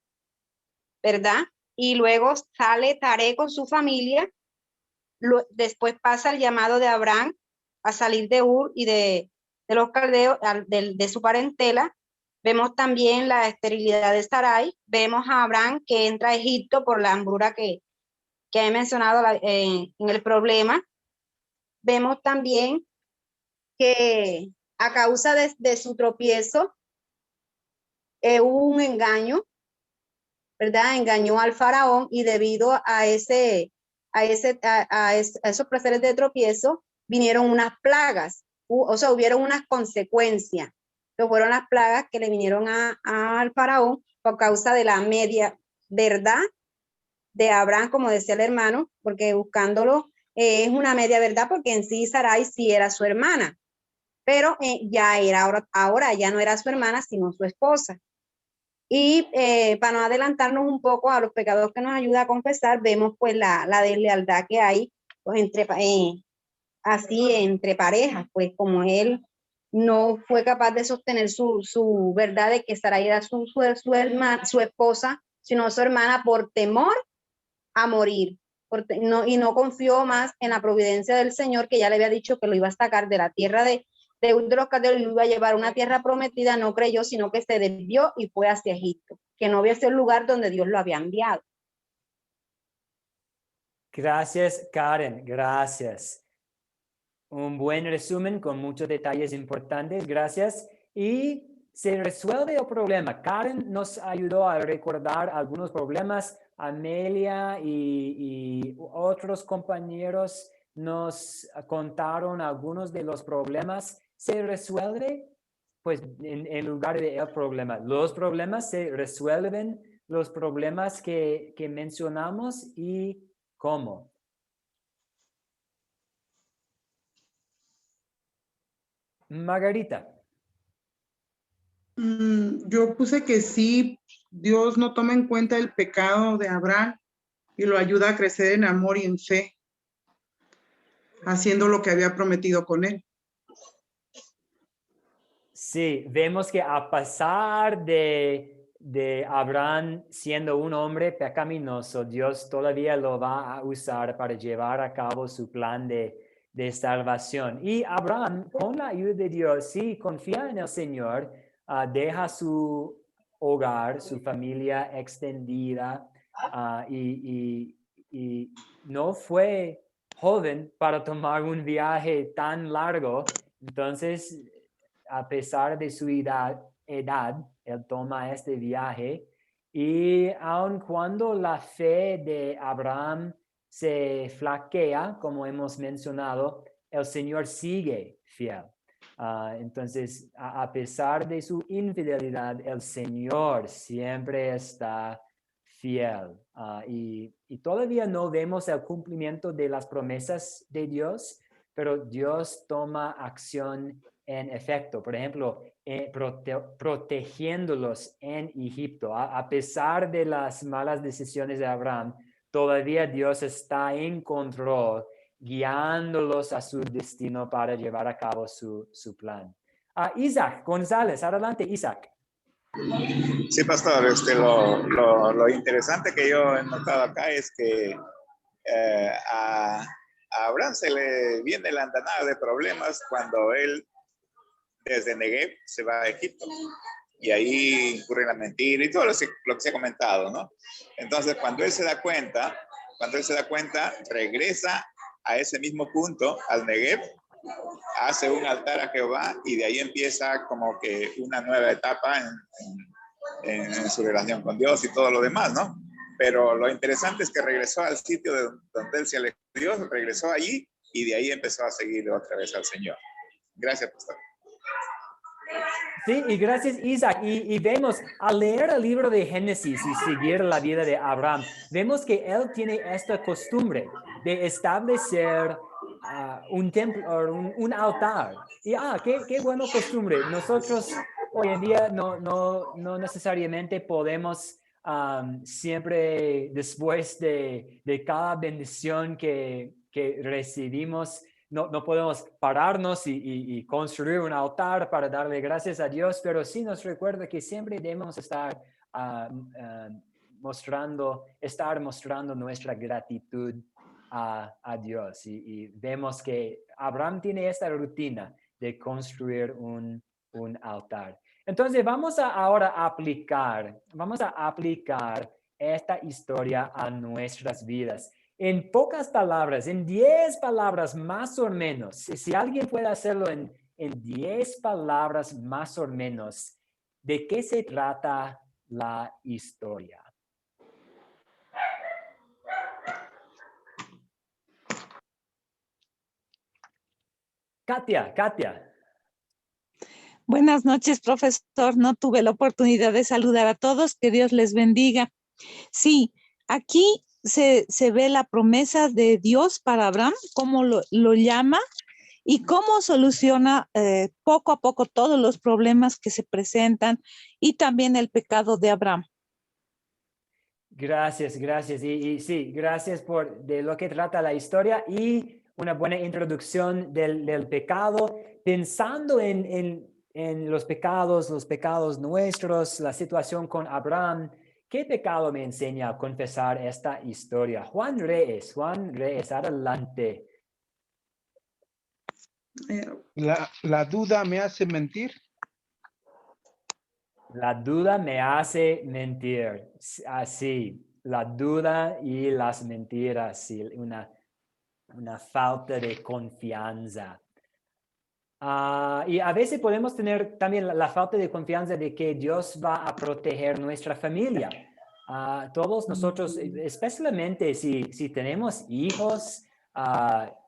¿verdad? Y luego sale Taré con su familia. Después pasa el llamado de Abraham a salir de Ur y de los caldeos, de su parentela. Vemos también la esterilidad de Sarai. Vemos a Abraham que entra a Egipto por la hambruna que he mencionado en el problema. Vemos también que a causa de su tropiezo hubo un engaño, ¿verdad? Engañó al faraón y debido a esos placeres de tropiezo vinieron unas plagas, hubieron unas consecuencias, que fueron las plagas que le vinieron al faraón por causa de la media verdad de Abraham, como decía el hermano, porque buscándolo es una media verdad, porque en sí Sarai sí era su hermana, pero ahora ya no era su hermana, sino su esposa. Y para no adelantarnos un poco a los pecados que nos ayuda a confesar, vemos pues la deslealtad que hay pues, entre parejas, pues como él no fue capaz de sostener su verdad de que Sarai era su esposa, sino su hermana por temor a morir. Y no confió más en la providencia del Señor, que ya le había dicho que lo iba a sacar de la tierra de los caldeos y lo iba a llevar a una tierra prometida. No creyó, sino que se desvió y fue hacia Egipto, que no había sido el lugar donde Dios lo había enviado. Gracias, Karen. Gracias. Un buen resumen con muchos detalles importantes. Gracias. Y se resuelve el problema. Karen nos ayudó a recordar algunos problemas. Amelia y otros compañeros nos contaron algunos de los problemas. ¿Se resuelve? Pues en lugar de el problema. Los problemas se resuelven, los problemas que mencionamos y cómo. Margarita. Yo puse que sí, Dios no toma en cuenta el pecado de Abraham y lo ayuda a crecer en amor y en fe, haciendo lo que había prometido con él. Sí, vemos que a pesar de Abraham siendo un hombre pecaminoso, Dios todavía lo va a usar para llevar a cabo su plan de salvación. Y Abraham, con la ayuda de Dios, sí, confía en el Señor, deja su hogar, su familia extendida, y no fue joven para tomar un viaje tan largo. Entonces, a pesar de su edad, él toma este viaje, y aun cuando la fe de Abraham se flaquea, como hemos mencionado, el Señor sigue fiel. Entonces, a pesar de su infidelidad, el Señor siempre está fiel. Y todavía no vemos el cumplimiento de las promesas de Dios, pero Dios toma acción en efecto. Por ejemplo, protegiéndolos en Egipto. A pesar de las malas decisiones de Abraham, todavía Dios está en control, guiándolos a su destino para llevar a cabo su plan. Isaac González, adelante, Isaac. Sí, pastor, lo interesante que yo he notado acá es que a Abraham se le viene la andanada de problemas cuando él desde Negev se va a Egipto y ahí incurre la mentira y todo lo que se ha comentado, ¿no? Entonces, cuando él se da cuenta, regresa a ese mismo punto, al Negev, hace un altar a Jehová y de ahí empieza como que una nueva etapa en su relación con Dios y todo lo demás, ¿no? Pero lo interesante es que regresó al sitio donde él se alejó de Dios, regresó allí y de ahí empezó a seguir otra vez al Señor. Gracias, pastor. Sí, y gracias, Isaac. Y vemos, al leer el libro de Génesis y seguir la vida de Abraham, vemos que él tiene esta costumbre de establecer un templo o un altar. Y qué buena costumbre. Nosotros hoy en día no necesariamente podemos siempre después de cada bendición que recibimos, no podemos pararnos y construir un altar para darle gracias a Dios, pero sí nos recuerda que siempre debemos estar mostrando nuestra gratitud a Dios. Y vemos que Abraham tiene esta rutina de construir un altar. Entonces vamos ahora a aplicar esta historia a nuestras vidas. En pocas palabras, en 10 palabras más o menos, si alguien puede hacerlo en 10 palabras más o menos, ¿de qué se trata la historia? Katia. Buenas noches, profesor. No tuve la oportunidad de saludar a todos. Que Dios les bendiga. Sí, aquí se ve la promesa de Dios para Abraham, cómo lo llama, y cómo soluciona poco a poco todos los problemas que se presentan y también el pecado de Abraham. Gracias, gracias. Y sí, gracias por de lo que trata la historia y una buena introducción del pecado, pensando en los pecados nuestros, la situación con Abraham. ¿Qué pecado me enseña a confesar esta historia? Juan Reyes, adelante. La duda me hace mentir. La duda me hace mentir. Así, la duda y las mentiras, sí, una falta de confianza. Y a veces podemos tener también la falta de confianza de que Dios va a proteger nuestra familia. Todos nosotros, especialmente si tenemos hijos,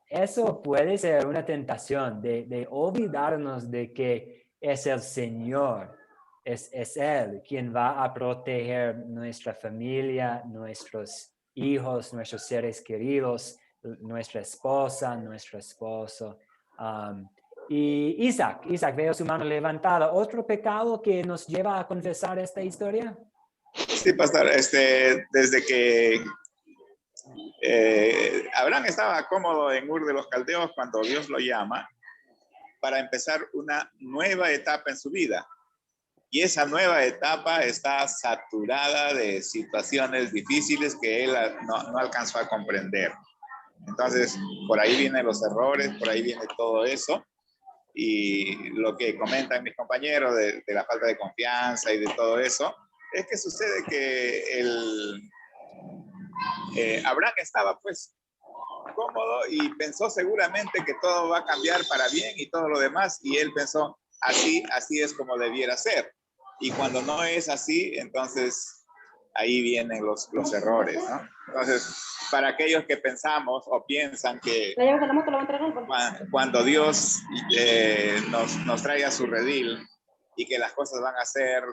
eso puede ser una tentación de olvidarnos de que es el Señor. Es Él quien va a proteger nuestra familia, nuestros hijos, nuestros seres queridos, nuestra esposa, nuestro esposo. Y Isaac, veo su mano levantada. ¿Otro pecado que nos lleva a confesar esta historia? Sí, pastor, desde que Abraham estaba cómodo en Ur de los Caldeos cuando Dios lo llama para empezar una nueva etapa en su vida. Y esa nueva etapa está saturada de situaciones difíciles que él no alcanzó a comprender. Entonces, por ahí vienen los errores, por ahí viene todo eso. Y lo que comentan mis compañeros de la falta de confianza y de todo eso, es que sucede que Abraham estaba pues cómodo y pensó seguramente que todo va a cambiar para bien y todo lo demás. Y él pensó, así es como debiera ser. Y cuando no es así, entonces ahí vienen los errores, ¿no? Entonces, para aquellos que pensamos o piensan que cuando Dios nos traiga su redil y que las cosas van a ser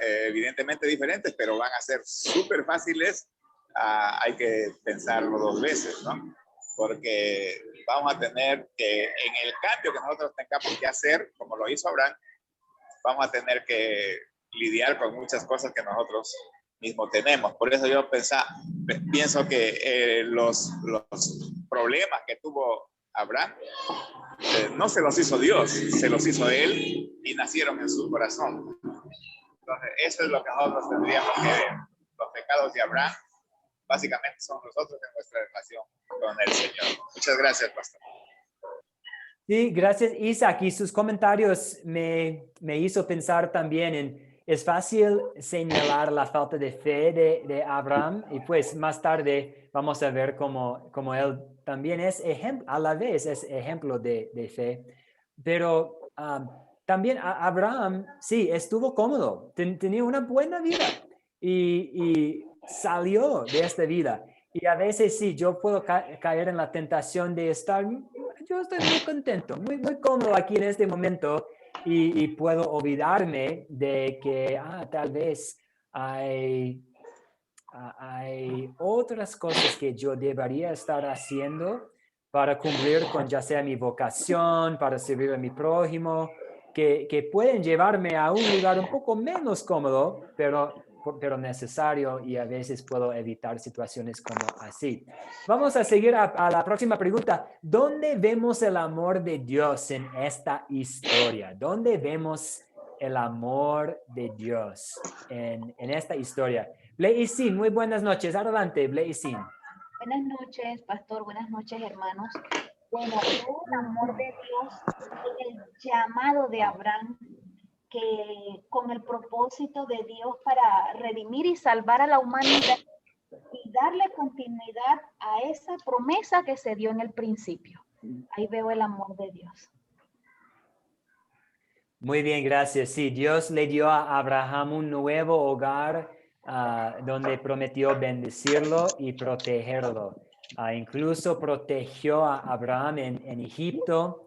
evidentemente diferentes, pero van a ser súper fáciles, hay que pensarlo dos veces, ¿no? Porque vamos a tener que, en el cambio que nosotros tengamos que hacer, como lo hizo Abraham, vamos a tener que lidiar con muchas cosas que nosotros mismos tenemos. Por eso yo pienso que los problemas que tuvo Abraham no se los hizo Dios, se los hizo él y nacieron en su corazón. Entonces, eso es lo que nosotros tendríamos que ver. Los pecados de Abraham básicamente son nosotros en nuestra relación con el Señor. Muchas gracias, pastor. Sí, gracias, Isaac. Y sus comentarios me hizo pensar también es fácil señalar la falta de fe de Abraham y pues más tarde vamos a ver cómo él también es ejemplo, a la vez es ejemplo de fe. Pero también Abraham, sí, estuvo cómodo, tenía una buena vida y salió de esta vida. Y a veces sí, yo puedo caer en la tentación de yo estoy muy contento, muy cómodo aquí en este momento y puedo olvidarme de que tal vez hay otras cosas que yo debería estar haciendo para cumplir con ya sea mi vocación, para servir a mi prójimo, que pueden llevarme a un lugar un poco menos cómodo, pero necesario y a veces puedo evitar situaciones como así. Vamos a seguir a la próxima pregunta. ¿Dónde vemos el amor de Dios en esta historia? ¿Dónde vemos el amor de Dios en esta historia? Bleisin, muy buenas noches. Adelante, Bleisin. Buenas noches, pastor. Buenas noches, hermanos. Bueno, el amor de Dios, el llamado de Abraham, que con el propósito de Dios para redimir y salvar a la humanidad y darle continuidad a esa promesa que se dio en el principio. Ahí veo el amor de Dios. Muy bien, gracias. Sí, Dios le dio a Abraham un nuevo hogar donde prometió bendecirlo y protegerlo. Incluso protegió a Abraham en Egipto.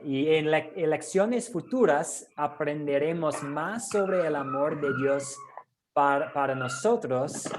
Y en lecciones futuras aprenderemos más sobre el amor de Dios para nosotros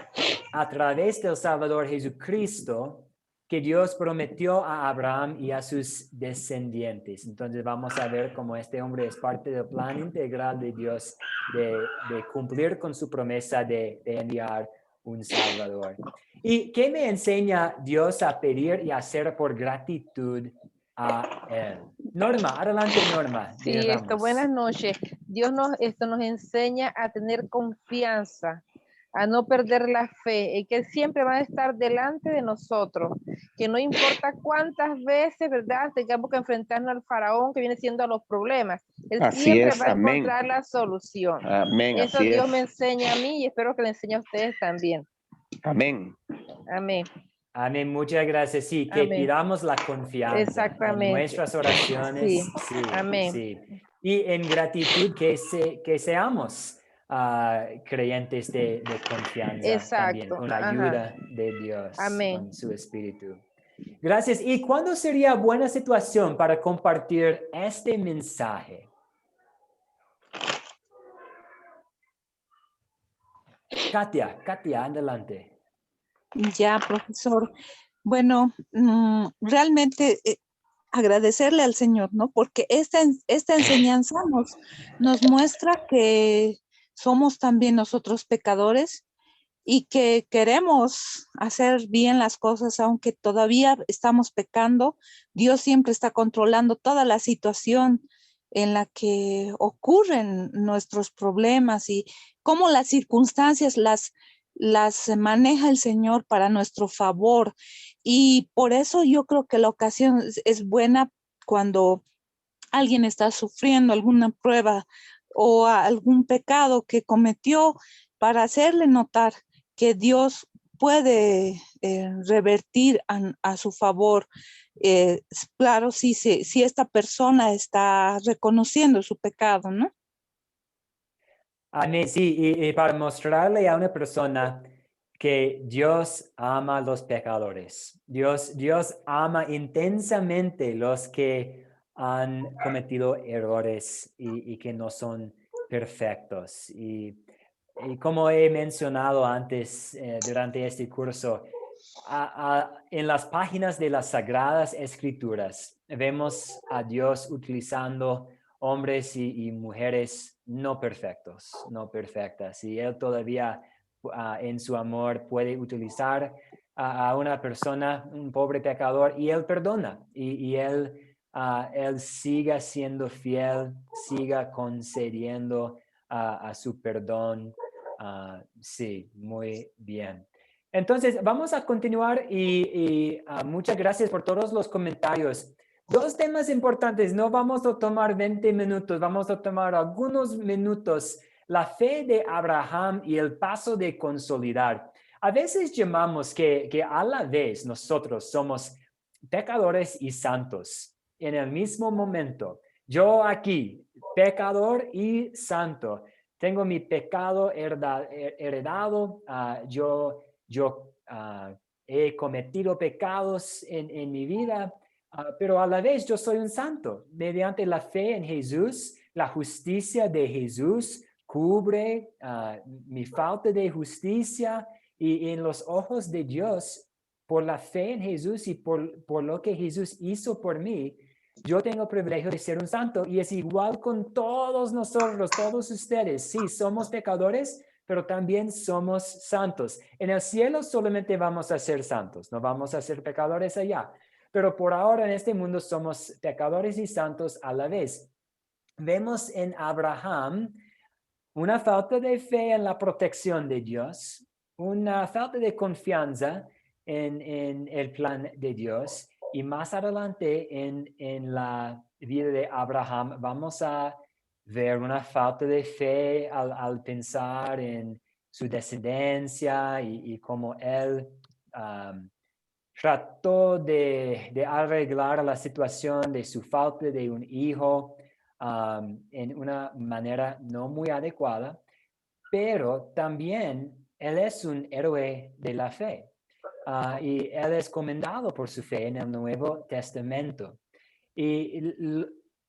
a través del Salvador Jesucristo, que Dios prometió a Abraham y a sus descendientes. Entonces vamos a ver cómo este hombre es parte del plan integral de Dios de cumplir con su promesa de enviar un Salvador. ¿Y qué me enseña Dios a pedir y hacer por gratitud a Él? Norma, adelante Norma. Sí, buenas noches. Dios nos enseña a tener confianza, a no perder la fe, y que siempre van a estar delante de nosotros, que no importa cuántas veces, ¿verdad?, tengamos que enfrentarnos al faraón que viene siendo a los problemas, él Así siempre es, va a amén. encontrar la solución. Amén, Eso así Dios es. me enseña a mí y espero que le enseñe a ustedes también. Amén. Amén. Amén, muchas gracias. Sí, que Amén. pidamos la confianza Exactamente. en nuestras oraciones. Sí. Sí, Amén. sí. Y en gratitud que seamos creyentes de confianza también, Exacto. con la Ajá. ayuda de Dios, Amén. con su Espíritu. Gracias. ¿Y cuándo sería buena situación para compartir este mensaje? Katia, adelante. Ya, profesor. Bueno, realmente agradecerle al Señor, ¿no? Porque esta enseñanza nos muestra que somos también nosotros pecadores y que queremos hacer bien las cosas, aunque todavía estamos pecando. Dios siempre está controlando toda la situación en la que ocurren nuestros problemas y cómo las circunstancias las maneja el Señor para nuestro favor. Y por eso yo creo que la ocasión es buena cuando alguien está sufriendo alguna prueba o algún pecado que cometió, para hacerle notar que Dios puede revertir a su favor. Claro, si esta persona está reconociendo su pecado, ¿no? Amén, sí, y para mostrarle a una persona que Dios ama a los pecadores. Dios ama intensamente los que han cometido errores y que no son perfectos. Y como he mencionado antes durante este curso, en las páginas de las Sagradas Escrituras vemos a Dios utilizando hombres y mujeres no perfectos, no perfectas. Y Él todavía en su amor puede utilizar a una persona, un pobre pecador, y Él perdona. Y Él siga siendo fiel, siga concediendo a su perdón. Sí, muy bien. Entonces, vamos a continuar y muchas gracias por todos los comentarios. Dos temas importantes, no vamos a tomar 20 minutos, vamos a tomar algunos minutos. La fe de Abraham y el paso de consolidar. A veces llamamos que a la vez nosotros somos pecadores y santos en el mismo momento. Yo aquí, pecador y santo, tengo mi pecado heredado, yo he cometido pecados en mi vida, pero a la vez yo soy un santo. Mediante la fe en Jesús, la justicia de Jesús cubre mi falta de justicia, y en los ojos de Dios, por la fe en Jesús y por lo que Jesús hizo por mí, yo tengo el privilegio de ser un santo. Y es igual con todos nosotros, todos ustedes. Sí, somos pecadores, pero también somos santos. En el cielo solamente vamos a ser santos, no vamos a ser pecadores allá. Pero por ahora en este mundo somos pecadores y santos a la vez. Vemos en Abraham una falta de fe en la protección de Dios, una falta de confianza en el plan de Dios. Y más adelante en la vida de Abraham vamos a ver una falta de fe al pensar en su descendencia y cómo él trató de arreglar la situación de su falta de un hijo en una manera no muy adecuada, pero también él es un héroe de la fe. Y él es comendado por su fe en el Nuevo Testamento. Y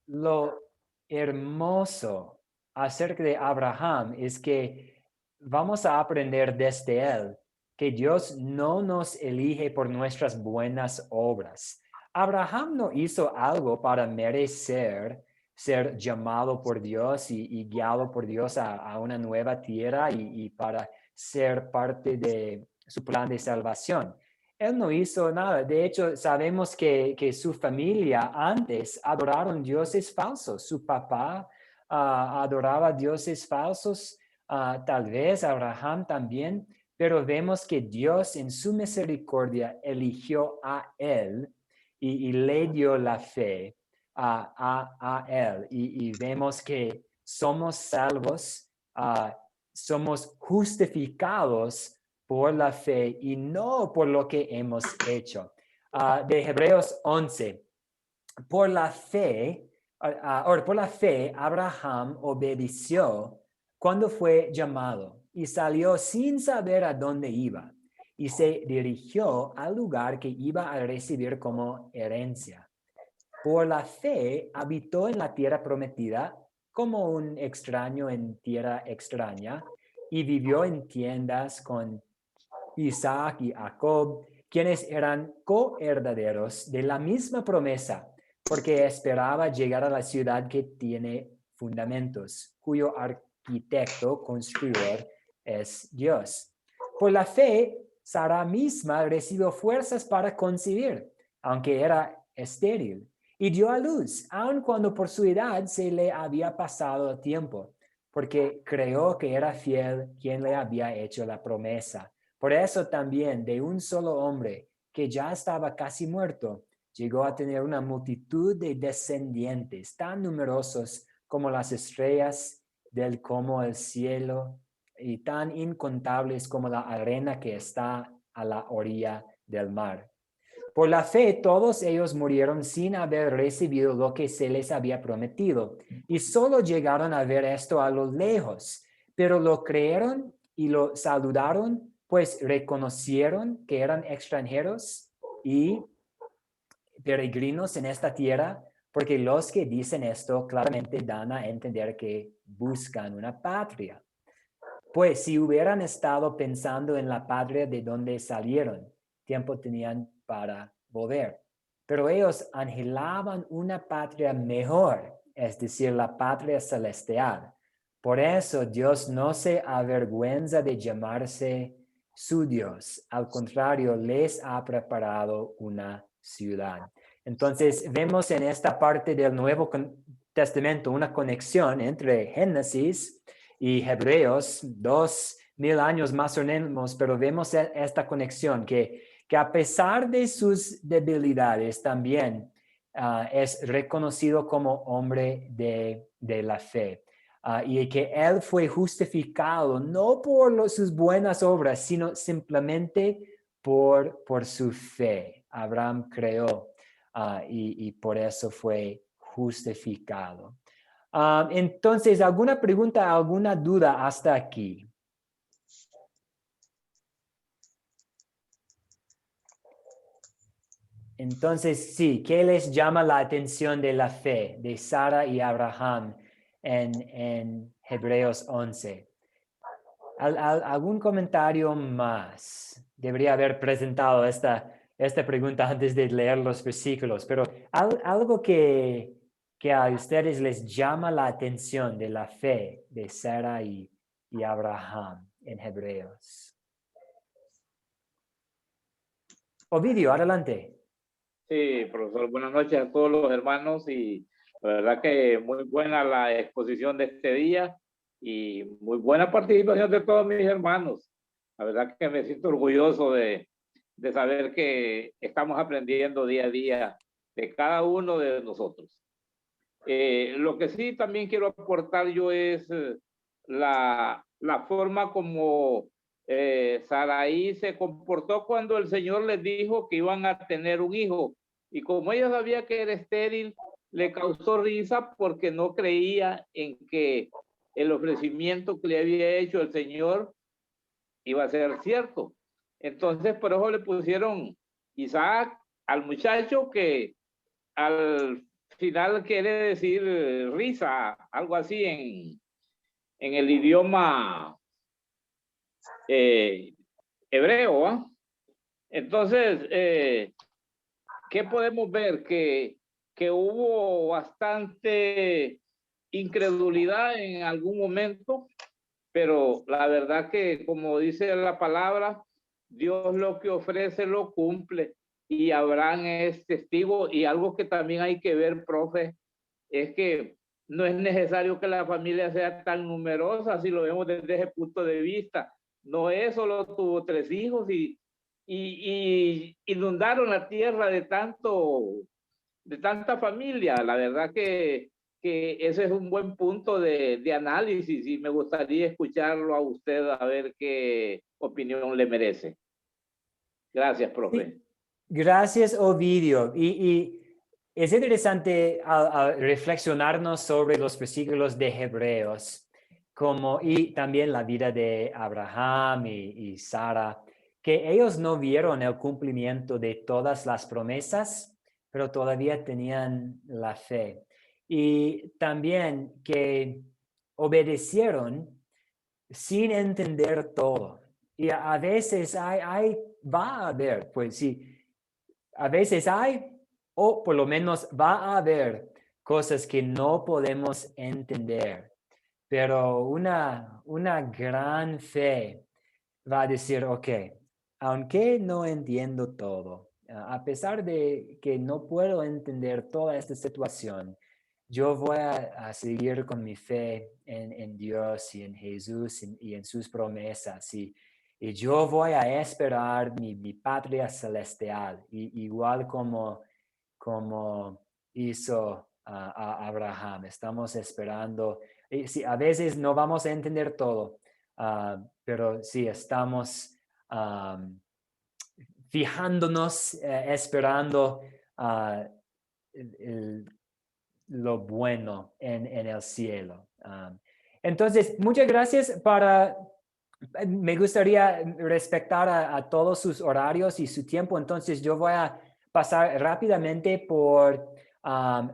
lo hermoso acerca de Abraham es que vamos a aprender desde él que Dios no nos elige por nuestras buenas obras. Abraham no hizo algo para merecer ser llamado por Dios y guiado por Dios a una nueva tierra y para ser parte de su plan de salvación. Él no hizo nada. De hecho, sabemos que su familia antes adoraron dioses falsos. Su papá adoraba dioses falsos, tal vez Abraham también, pero vemos que Dios en su misericordia eligió a él y le dio la fe a él. Y vemos que somos salvos, somos justificados por la fe y no por lo que hemos hecho. De Hebreos 11, por la fe, Abraham obedeció cuando fue llamado y salió sin saber a dónde iba y se dirigió al lugar que iba a recibir como herencia. Por la fe habitó en la tierra prometida como un extraño en tierra extraña y vivió en tiendas con Isaac y Jacob, quienes eran coherederos de la misma promesa, porque esperaba llegar a la ciudad que tiene fundamentos, cuyo arquitecto, constructor es Dios. Por la fe, Sara misma recibió fuerzas para concebir, aunque era estéril, y dio a luz, aun cuando por su edad se le había pasado el tiempo, porque creyó que era fiel quien le había hecho la promesa. Por eso también de un solo hombre, que ya estaba casi muerto, llegó a tener una multitud de descendientes tan numerosos como las estrellas como el cielo y tan incontables como la arena que está a la orilla del mar. Por la fe, todos ellos murieron sin haber recibido lo que se les había prometido, y solo llegaron a ver esto a lo lejos, pero lo creyeron y lo saludaron, pues reconocieron que eran extranjeros y peregrinos en esta tierra, porque los que dicen esto claramente dan a entender que buscan una patria. Pues si hubieran estado pensando en la patria de donde salieron, tiempo tenían para volver. Pero ellos anhelaban una patria mejor, es decir, la patria celestial. Por eso Dios no se avergüenza de llamarse su Dios. Al contrario, les ha preparado una ciudad. Entonces, vemos en esta parte del Nuevo Testamento una conexión entre Génesis y Hebreos, 2000 años más o menos, pero vemos esta conexión que a pesar de sus debilidades también es reconocido como hombre de la fe. Y que él fue justificado no por sus buenas obras, sino simplemente por su fe. Abraham creó y por eso fue justificado. Entonces, ¿alguna pregunta, alguna duda hasta aquí? Entonces, sí, ¿qué les llama la atención de la fe de Sara y Abraham en Hebreos 11? ¿Algún comentario más? Debería haber presentado esta pregunta antes de leer los versículos, pero algo que a ustedes les llama la atención de la fe de Sara y Abraham en Hebreos. Ovidio, adelante. Sí, profesor, buenas noches a todos los hermanos y la verdad que muy buena la exposición de este día y muy buena participación de todos mis hermanos. La verdad que me siento orgulloso de saber que estamos aprendiendo día a día de cada uno de nosotros. Lo que sí también quiero aportar yo es la forma como Saraí se comportó cuando el Señor les dijo que iban a tener un hijo. Y como ella sabía que era estéril, le causó risa porque no creía en que el ofrecimiento que le había hecho el Señor iba a ser cierto. Entonces, por eso le pusieron Isaac al muchacho, que al final quiere decir risa, algo así en el idioma hebreo, ¿ah? Entonces, ¿qué podemos ver? Que hubo bastante incredulidad en algún momento, pero la verdad que, como dice la palabra, Dios lo que ofrece lo cumple, y Abraham es testigo. Y algo que también hay que ver, profe, es que no es necesario que la familia sea tan numerosa si lo vemos desde ese punto de vista. Noé solo tuvo 3 hijos y inundaron la tierra de tanta familia. La verdad que ese es un buen punto de análisis, y me gustaría escucharlo a usted, a ver qué opinión le merece. Gracias, profe. Sí. Gracias, Ovidio. Y es interesante al reflexionarnos sobre los versículos de Hebreos, y también la vida de Abraham y Sara, que ellos no vieron el cumplimiento de todas las promesas, pero todavía tenían la fe. Y también que obedecieron sin entender todo. Y a veces va a haber, pues sí, a veces o por lo menos va a haber cosas que no podemos entender, pero una gran fe va a decir, ok, aunque no entiendo todo, a pesar de que no puedo entender toda esta situación, yo voy a seguir con mi fe en Dios y en Jesús y en sus promesas. Y yo voy a esperar mi patria celestial, igual como hizo a Abraham. Estamos esperando. Y sí, a veces no vamos a entender todo, pero sí estamos fijándonos, esperando lo bueno en el cielo. Entonces, muchas gracias. Me gustaría respetar a todos sus horarios y su tiempo, entonces yo voy a pasar rápidamente por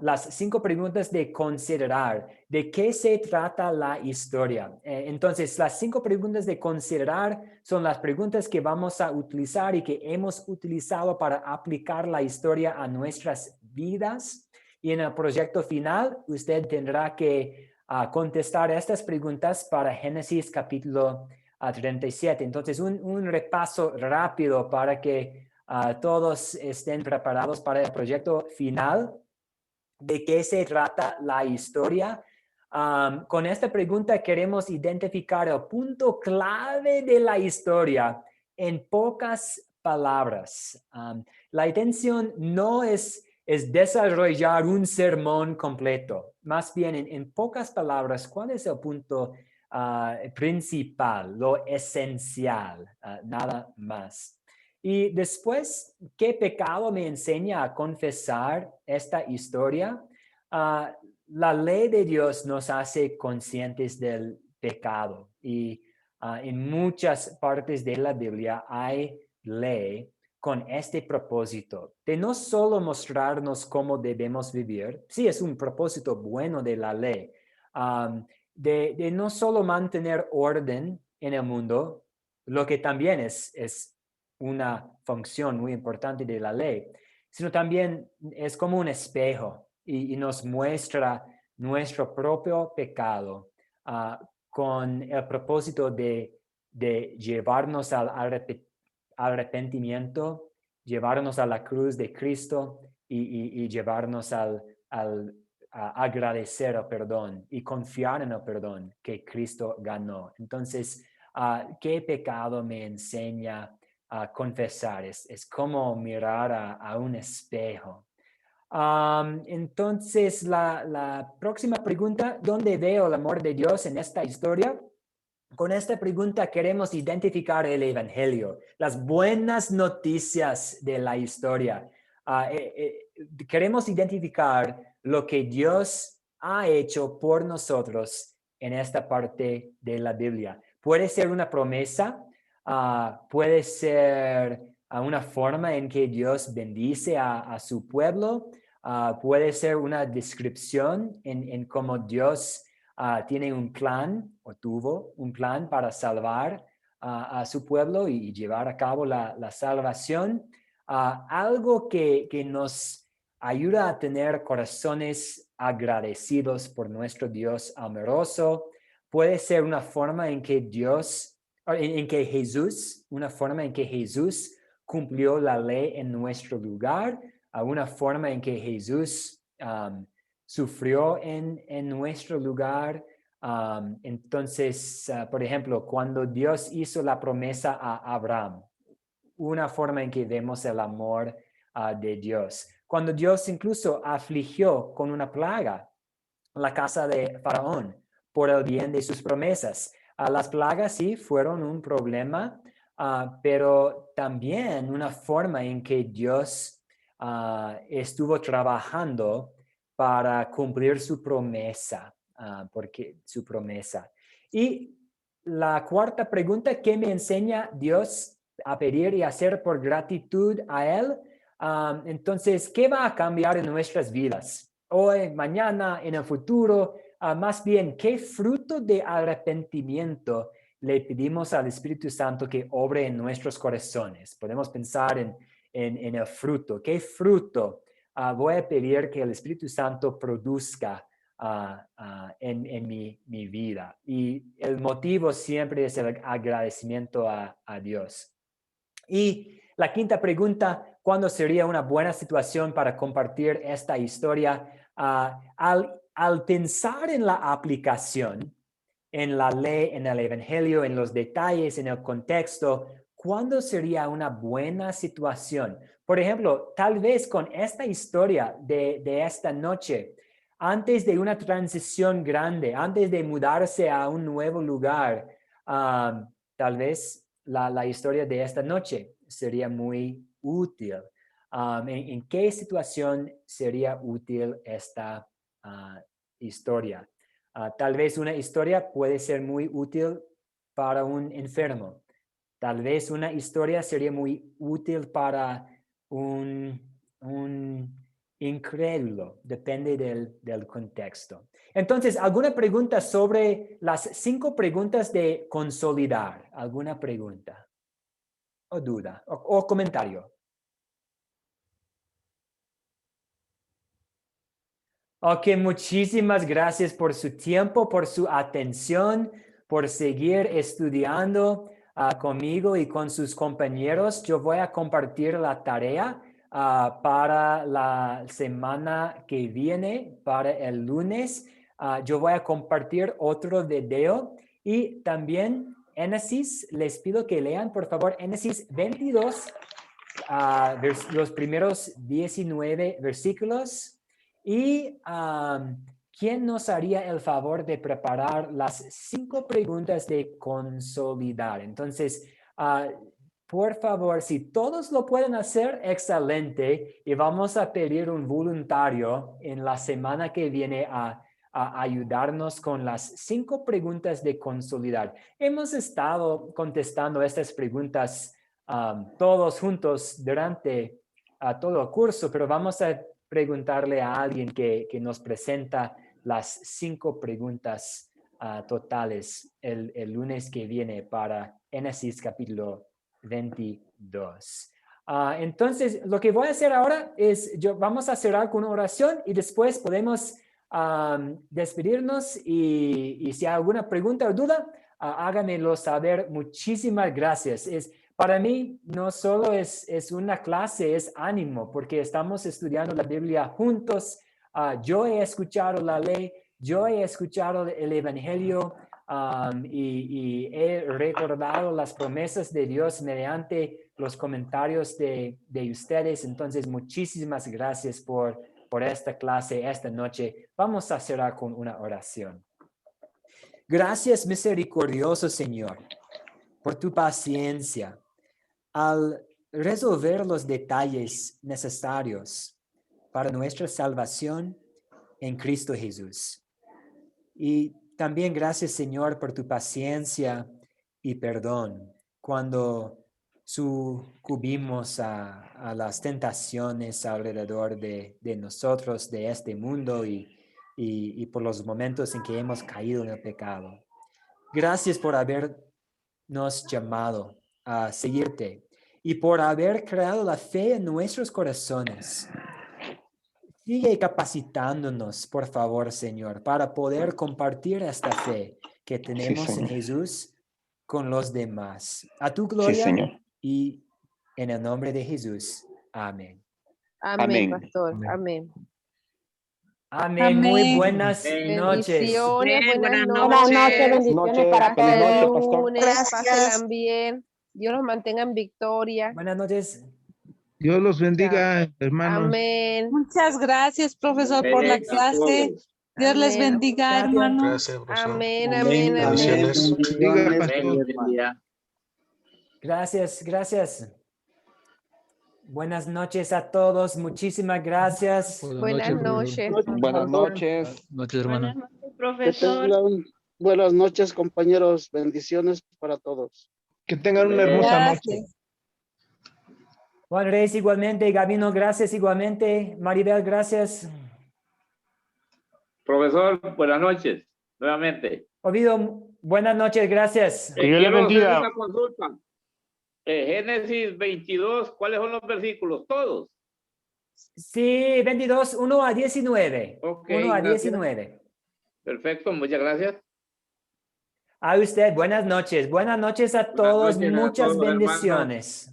las 5 preguntas de considerar. ¿De qué se trata la historia? Entonces, las 5 preguntas de considerar son las preguntas que vamos a utilizar y que hemos utilizado para aplicar la historia a nuestras vidas. Y en el proyecto final, usted tendrá que contestar estas preguntas para Génesis capítulo 37. Entonces, un repaso rápido para que todos estén preparados para el proyecto final. ¿De qué se trata la historia? Con esta pregunta queremos identificar el punto clave de la historia en pocas palabras. La intención no es desarrollar un sermón completo. Más bien, en pocas palabras, ¿cuál es el punto principal, lo esencial? Nada más. Y después, ¿qué pecado me enseña a confesar esta historia? La ley de Dios nos hace conscientes del pecado, y en muchas partes de la Biblia hay ley con este propósito de no solo mostrarnos cómo debemos vivir. Sí, es un propósito bueno de la ley, de no solo mantener orden en el mundo, lo que también es una función muy importante de la ley, sino también es como un espejo y nos muestra nuestro propio pecado con el propósito de llevarnos al arrepentimiento, llevarnos a la cruz de Cristo y llevarnos a agradecer el perdón y confiar en el perdón que Cristo ganó. Entonces, ¿qué pecado me enseña a confesar? Es como mirar a un espejo. Entonces, la próxima pregunta, ¿dónde veo el amor de Dios en esta historia? Con esta pregunta queremos identificar el Evangelio, las buenas noticias de la historia. Queremos identificar lo que Dios ha hecho por nosotros en esta parte de la Biblia. Puede ser una promesa, puede ser una forma en que Dios bendice a su pueblo, puede ser una descripción en cómo Dios tiene un plan o tuvo un plan para salvar a su pueblo y llevar a cabo la salvación. Algo que nos ayuda a tener corazones agradecidos por nuestro Dios amoroso. Puede ser una forma en que una forma en que Jesús cumplió la ley en nuestro lugar, una forma en que Jesús sufrió en nuestro lugar. Entonces, por ejemplo, cuando Dios hizo la promesa a Abraham, una forma en que vemos el amor de Dios. Cuando Dios incluso afligió con una plaga la casa de Faraón por el bien de sus promesas. Las plagas sí fueron un problema, pero también una forma en que Dios estuvo trabajando para cumplir su promesa, Y la cuarta pregunta, ¿qué me enseña Dios a pedir y hacer por gratitud a Él? Entonces, ¿qué va a cambiar en nuestras vidas? Hoy, mañana, en el futuro, más bien, ¿qué fruto de arrepentimiento le pedimos al Espíritu Santo que obre en nuestros corazones? Podemos pensar en el fruto. ¿Qué fruto voy a pedir que el Espíritu Santo produzca en mi vida? Y el motivo siempre es el agradecimiento a Dios. Y la quinta pregunta, ¿cuándo sería una buena situación para compartir esta historia? Al pensar en la aplicación, en la ley, en el evangelio, en los detalles, en el contexto, ¿cuándo sería una buena situación? Por ejemplo, tal vez con esta historia de esta noche, antes de una transición grande, antes de mudarse a un nuevo lugar, tal vez la historia de esta noche sería muy útil. ¿En qué situación sería útil esta historia? Tal vez una historia puede ser muy útil para un enfermo. Tal vez una historia sería muy útil para un incrédulo. Depende del contexto. Entonces, ¿alguna pregunta sobre las 5 preguntas de consolidar? ¿Alguna pregunta? ¿O duda? ¿O comentario? Ok, muchísimas gracias por su tiempo, por su atención, por seguir estudiando conmigo y con sus compañeros. Yo voy a compartir la tarea para la semana que viene, para el lunes. Yo voy a compartir otro video y también Génesis, les pido que lean, por favor, Génesis 22, los primeros 19 versículos. Y ¿quién nos haría el favor de preparar las 5 preguntas de consolidar? Entonces, por favor, si todos lo pueden hacer, excelente. Y vamos a pedir un voluntario en la semana que viene a ayudarnos con las 5 preguntas de consolidar. Hemos estado contestando estas preguntas todos juntos durante todo el curso, pero vamos a preguntarle a alguien que nos presenta las 5 preguntas totales el lunes que viene para Génesis capítulo 22. Entonces, lo que voy a hacer ahora es, vamos a cerrar con una oración y después podemos despedirnos y si hay alguna pregunta o duda, háganmelo saber. Muchísimas gracias. Para mí no solo es una clase, es ánimo, porque estamos estudiando la Biblia juntos. Yo he escuchado la ley, yo he escuchado el evangelio y he recordado las promesas de Dios mediante los comentarios de ustedes. Entonces, muchísimas gracias por esta clase esta noche. Vamos a cerrar con una oración. Gracias, misericordioso Señor, por tu paciencia al resolver los detalles necesarios para nuestra salvación en Cristo Jesús. Y también gracias, Señor, por tu paciencia y perdón cuando sucumbimos a las tentaciones alrededor de nosotros, de este mundo y por los momentos en que hemos caído en el pecado. Gracias por haber nos llamado a seguirte y por haber creado la fe en nuestros corazones. Sigue capacitándonos, por favor, Señor, para poder compartir esta fe que tenemos en Señor. Jesús con los demás. A tu Sí, gloria Señor. y en el nombre de Jesús. Amén. Amén, Amén. pastor. Amén. Amén. Amén. Muy Amén. buenas noches. Bendiciones, buenas Buenas noches, noches. bendiciones para Feliz Hasta el noche, todos. pastor. lunes. Gracias. Pásenla bien. Dios los mantenga en victoria. Buenas noches. Dios los bendiga, hermanos. Amén. Muchas gracias, profesor, por la Amén a clase. todos. Dios les Amén. bendiga, Gracias. hermanos. Gracias, profesor. Amén, Amén, amén, amén. amén. Bendiciones. Diga, Bendiciones. pastor. Amén, Dios bendiga. Gracias, gracias. Buenas noches a todos. Muchísimas gracias. Buenas noches. Buenas noches. Noches, hermano. noches, Que profesor. tengan buenas noches, compañeros. Bendiciones para todos. Que tengan una hermosa noche. Gracias. Juan Reyes igualmente. Gabino, gracias igualmente. Maribel, gracias. Profesor, buenas noches. Nuevamente. Ovidio, buenas noches, gracias. Que Dios le bendiga. Una consulta. Génesis 22, ¿cuáles son los versículos? Todos. Sí, 22, 1 a 19. Ok, 1 a gracias. 19. Perfecto, muchas gracias. A usted, buenas noches. Buenas noches a todos. noches a Muchas todos, bendiciones.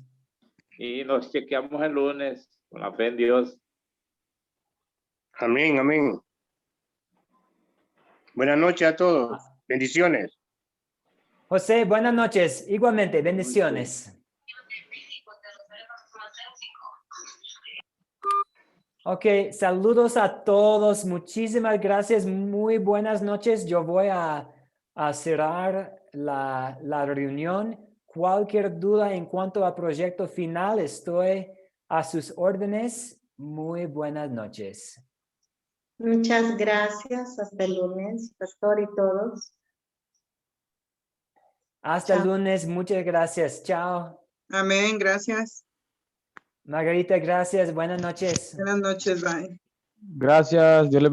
Y nos chequeamos el lunes con la fe en Dios. Amén, amén. Buenas noches a todos. Bendiciones. José, buenas noches. Igualmente, bendiciones. Ok, saludos a todos. Muchísimas gracias. Muy buenas noches. Yo voy a cerrar la reunión. Cualquier duda en cuanto al proyecto final, estoy a sus órdenes. Muy buenas noches. Muchas gracias. Hasta el lunes, pastor y todos. Hasta el Chao. lunes. Muchas gracias. Chao. Amén, gracias. Margarita, gracias. Buenas noches. Buenas noches, bye. Gracias. Dios les bendiga.